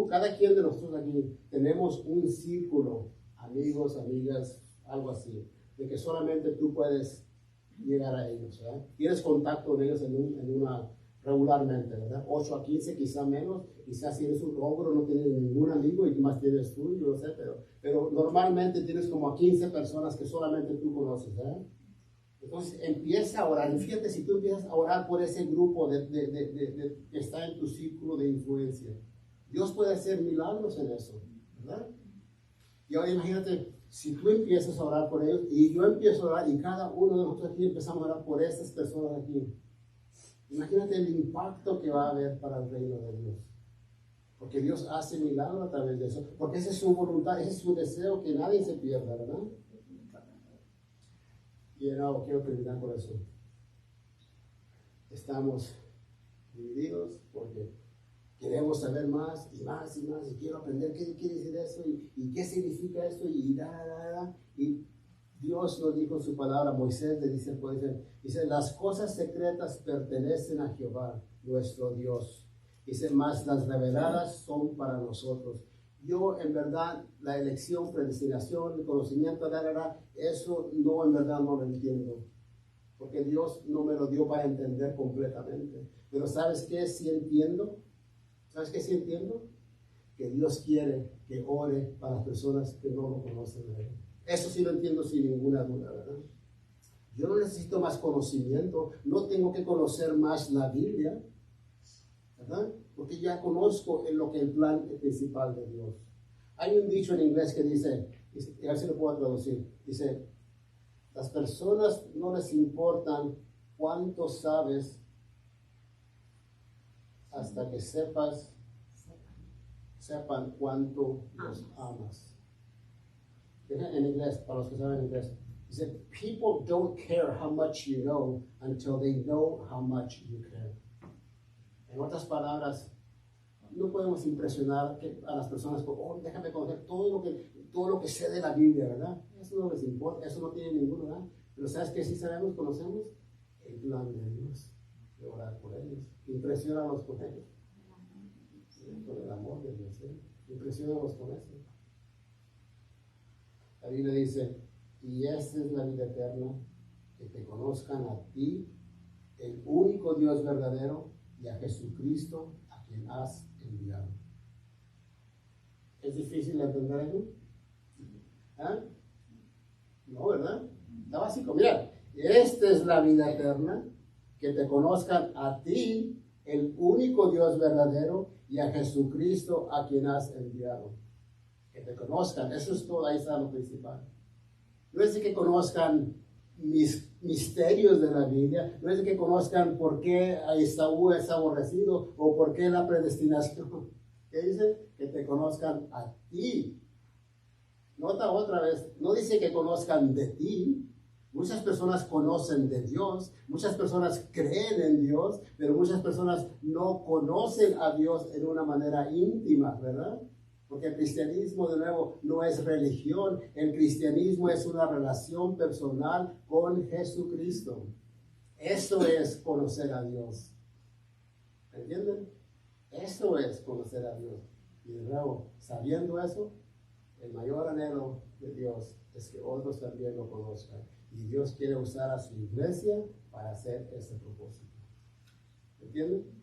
[SPEAKER 1] Cada quien de nosotros aquí tenemos un círculo, amigos, amigas, algo así, de que solamente tú puedes llegar a ellos, ¿verdad? Tienes contacto con ellos regularmente, ¿verdad? 8 a 15, quizá menos, quizás si eres un ogro no tienes ningún amigo y más tienes tú, yo no sé, pero normalmente tienes como a 15 personas que solamente tú conoces, ¿verdad? Entonces empieza a orar, y fíjate si tú empiezas a orar por ese grupo que está en tu círculo de influencia. Dios puede hacer milagros en eso, ¿verdad? Y ahora imagínate, si tú empiezas a orar por ellos y yo empiezo a orar y cada uno de nosotros aquí empezamos a orar por estas personas aquí. Imagínate el impacto que va a haber para el reino de Dios. Porque Dios hace milagros a través de eso. Porque esa es su voluntad, ese es su deseo, que nadie se pierda, ¿verdad? Y no, quiero terminar con eso. Estamos divididos porque queremos saber más y más y más, y quiero aprender qué quiere decir eso y qué significa esto y Dios nos dijo en su palabra, Moisés le dice, dice, las cosas secretas pertenecen a Jehová, nuestro Dios. Dice, más las reveladas son para nosotros. Yo, en verdad, la elección, predestinación, el conocimiento, eso no, en verdad, no lo entiendo. Porque Dios no me lo dio para entender completamente. Pero ¿sabes qué? Sí entiendo. ¿Sabes qué? Sí entiendo. Que Dios quiere que ore para las personas que no lo conocen a Él. Eso sí lo entiendo sin ninguna duda, ¿verdad? Yo no necesito más conocimiento. No tengo que conocer más la Biblia, ¿verdad? Porque ya conozco en lo que el plan principal de Dios. Hay un dicho en inglés que dice, a ver si lo puedo traducir, dice, las personas no les importan cuánto sabes hasta que sepan cuánto los amas. En inglés, para los que saben inglés, dice, people don't care how much you know until they know how much you care. En otras palabras, no podemos impresionar a las personas con, déjame conocer todo lo que sé de la Biblia, ¿verdad? Eso no les importa, eso no tiene ninguna, ¿verdad? Pero ¿sabes qué? Si sabemos, conocemos el plan de Dios, de orar por ellos. Impresionalos con ellos. ¿Sí? Con el amor de Dios, ¿sí? Impresionalos con eso. La Biblia dice, y esta es la vida eterna, que te conozcan a ti, el único Dios verdadero, y a Jesucristo, a quien has enviado. ¿Es difícil entender eso? ¿Ah? No, ¿verdad? Está básico. Mira, esta es la vida eterna, que te conozcan a ti, el único Dios verdadero, y a Jesucristo, a quien has enviado. Que te conozcan, eso es todo, ahí está lo principal. No es de que conozcan mis misterios de la Biblia, no es de que conozcan por qué Esaú es aborrecido o por qué la predestinación. ¿Qué dice? Que te conozcan a ti. Nota otra vez, no dice que conozcan de ti. Muchas personas conocen de Dios, muchas personas creen en Dios, pero muchas personas no conocen a Dios en una manera íntima, ¿verdad? Porque el cristianismo, de nuevo, no es religión. El cristianismo es una relación personal con Jesucristo. Eso es conocer a Dios. ¿Entienden? Eso es conocer a Dios. Y de nuevo, sabiendo eso, el mayor anhelo de Dios es que otros también lo conozcan. Y Dios quiere usar a su iglesia para hacer ese propósito. ¿Entienden?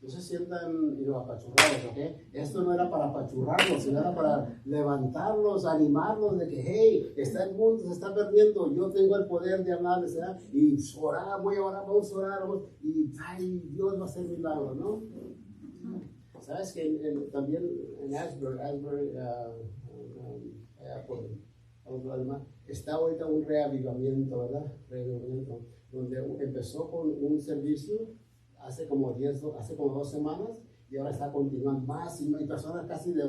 [SPEAKER 1] No se sientan apachurrados, ¿ok? Esto no era para apachurrarlos, sino era para levantarlos, animarlos de que, hey, está el mundo, se está perdiendo, yo tengo el poder de hablarles, ¿verdad? Y orar, voy a orar, vamos a orar, y ay, Dios va a hacer milagros, ¿no? ¿Sabes que también en Asbury, está ahorita un reavivamiento, ¿verdad? Reavivamiento, donde empezó con un servicio hace como 2 semanas y ahora está continuando más y personas casi de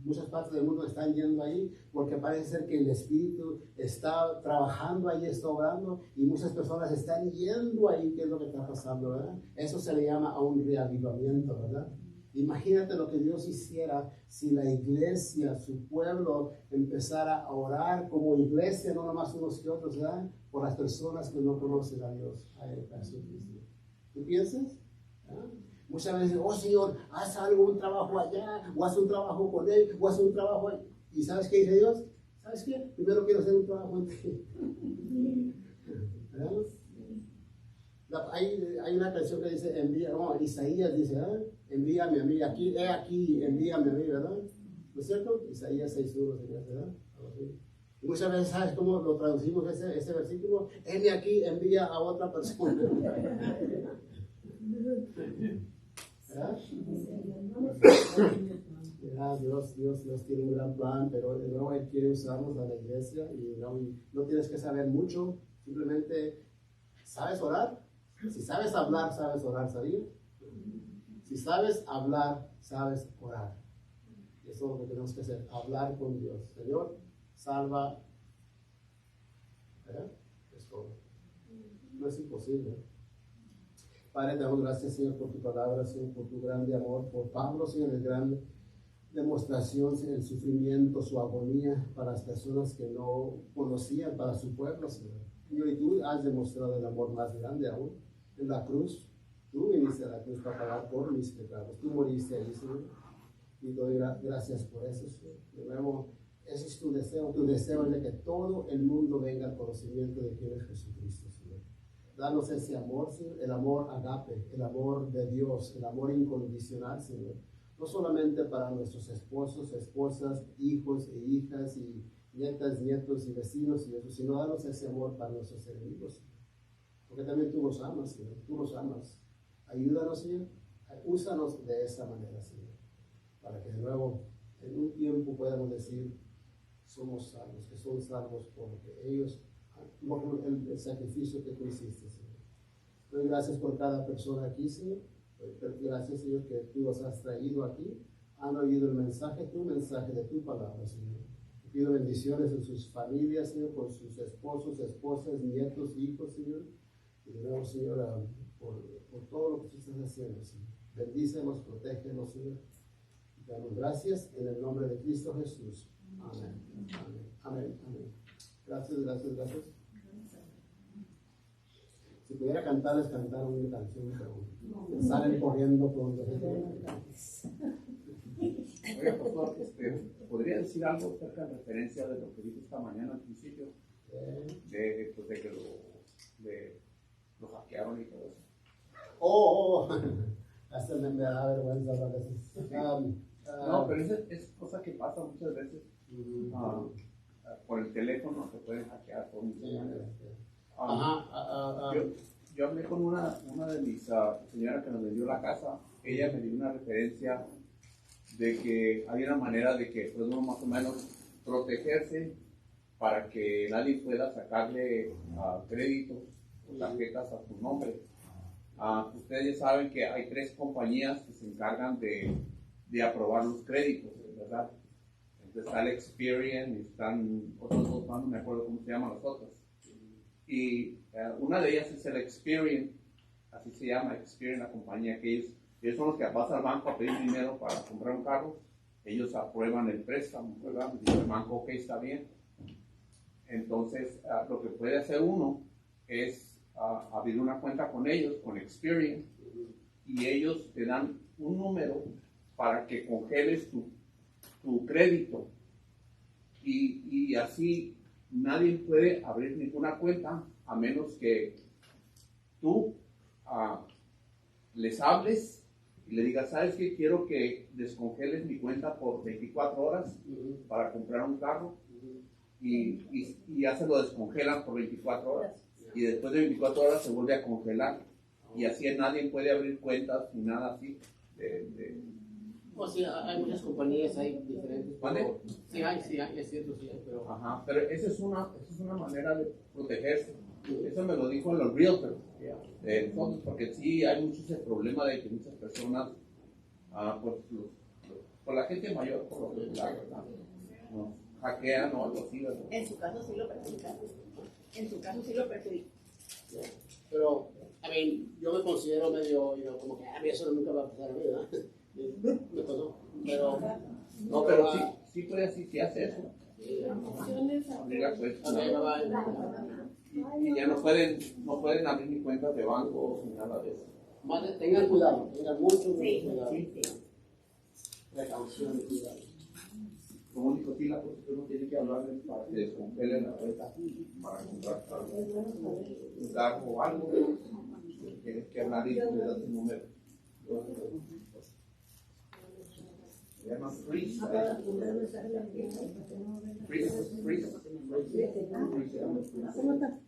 [SPEAKER 1] muchas partes del mundo están yendo ahí porque parece ser que el Espíritu está trabajando ahí, está obrando y muchas personas están yendo ahí. ¿Qué es lo que está pasando, verdad? Eso se le llama a un reavivamiento, ¿verdad? Imagínate lo que Dios hiciera si la iglesia, su pueblo, empezara a orar como iglesia, no nomás unos que otros, ¿verdad? Por las personas que no conocen a Dios, a Jesucristo. ¿Tú piensas? ¿Ah? Muchas veces, oh Señor, haz algún trabajo allá, o haz un trabajo con él, o haz un trabajo ahí. ¿Y sabes qué dice Dios? ¿Sabes qué? Primero quiero hacer un trabajo en ti. Hay una canción que dice, Isaías dice, envíame a mí, aquí, envíame a mí, ¿verdad? ¿No es cierto? Isaías 6:1, ¿verdad? Y muchas veces, ¿sabes cómo lo traducimos ese versículo? Heme aquí, envía a otra persona. ¿Verdad? Dios tiene un gran plan, pero de nuevo Él quiere usarnos a la iglesia y no tienes que saber mucho, simplemente sabes orar. Si sabes hablar, sabes orar, ¿sabías? Si sabes hablar, sabes orar. Y eso es lo que tenemos que hacer, hablar con Dios. Señor, salva Es todo. No es imposible. Padre, te damos gracias, Señor, por tu palabra, Señor, por tu grande amor, por Pablo, Señor, el grande demostración, Señor, el sufrimiento, su agonía para las personas que no conocían, para su pueblo, Señor. Señor, y tú has demostrado el amor más grande aún en la cruz. Tú viniste a la cruz para pagar por mis pecados. Tú moriste allí, Señor. Y te doy gracias por eso, Señor. De nuevo, ese es tu deseo. Tu deseo es de que todo el mundo venga al conocimiento de quién es Jesucristo, Señor. Danos ese amor, Señor, el amor agape, el amor de Dios, el amor incondicional, Señor. No solamente para nuestros esposos, esposas, hijos e hijas y nietas, nietos y vecinos y eso, sino danos ese amor para nuestros enemigos. Porque también tú los amas, Señor. Tú los amas. Ayúdanos, Señor. Úsanos de esa manera, Señor. Para que de nuevo, en un tiempo podamos decir, somos salvos, que son salvos porque ellos, por el sacrificio que tú hiciste, Señor. Doy gracias por cada persona aquí, Señor. Gracias, Señor, que tú los has traído aquí. Han oído el mensaje, tu mensaje de tu palabra, Señor. Pido bendiciones en sus familias, Señor, por sus esposos, esposas, nietos, hijos, Señor. Y de nuevo, Señor, por todo lo que tú estás haciendo, Señor. Bendícenos, protégenos, Señor. Te damos gracias en el nombre de Cristo Jesús. Amén. Amén. Amén. Amén. Gracias, gracias, gracias. Si pudiera cantarles, cantar una canción, pero salen corriendo por donde se
[SPEAKER 6] Oiga, pastor, ¿podría decir algo acerca de referencia de lo que dijo esta mañana al principio? De que lo hackearon y todo eso.
[SPEAKER 1] Hasta me da vergüenza a veces.
[SPEAKER 6] No, pero es cosa que pasa muchas veces. Por el teléfono se pueden hackear por muchas maneras. Yo hablé con una de mis señoras que nos vendió la casa. Ella me dio una referencia de que hay una manera de que puede uno más o menos protegerse para que nadie pueda sacarle créditos o tarjetas a su nombre. Ustedes saben que hay 3 compañías que se encargan de aprobar los créditos, ¿verdad? Entonces está el Experian y están otros 2, no me acuerdo cómo se llaman las otras. Y una de ellas es el Experian, así se llama, Experian, la compañía que ellos son los que vas al banco a pedir dinero para comprar un carro. Ellos aprueban el préstamo, ¿verdad? Dice el banco, ok, está bien. Entonces, lo que puede hacer uno es abrir una cuenta con ellos, con Experian, y ellos te dan un número para que congeles tu crédito. Y así nadie puede abrir ninguna cuenta a menos que tú les hables y le digas, ¿sabes qué? Quiero que descongeles mi cuenta por 24 horas para comprar un carro. Y ya se lo descongelan por 24 horas. Y después de 24 horas se vuelve a congelar. Y así nadie puede abrir cuentas ni nada así.
[SPEAKER 1] Sí, hay muchas compañías, hay diferentes.
[SPEAKER 6] ¿Vale?
[SPEAKER 1] Sí, hay, es cierto, sí hay, pero...
[SPEAKER 6] Pero esa es una manera de protegerse. Eso me lo dijo en los realtors. Entonces, porque sí hay mucho ese problema de que muchas personas, por la gente mayor, por lo regular, ¿verdad? No, hackean o algo así, ¿verdad?
[SPEAKER 3] En su caso sí lo perjudica. En su caso sí lo perjudica.
[SPEAKER 1] Pero, yo me considero medio, como que a mí eso nunca va a pasar a mí, ¿verdad? Me pasó, pero...
[SPEAKER 6] No, pero sí puede así, sí hace eso. Abrir la cuenta. Y ya no pueden abrir ni cuentas de banco ni nada de eso.
[SPEAKER 1] Tengan cuidado, tengan mucho cuidado. Precaución y cuidado.
[SPEAKER 6] Lo único que uno tiene que hablarles para que descongelen la cuenta para comprar un carro o algo. Tienes que hablar y le das un número. Se llama freeze.
[SPEAKER 5] ¿Cómo está?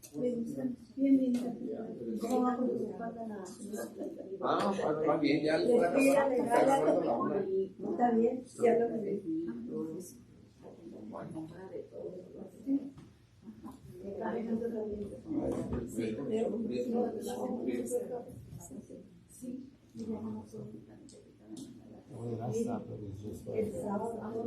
[SPEAKER 5] Bien linda. ¿Cómo va con tu espalda?
[SPEAKER 6] Va bien, ya le voy a acabar.
[SPEAKER 5] Está bien, sí, hablo con él.
[SPEAKER 4] Voy a gastar, pero
[SPEAKER 5] El sábado.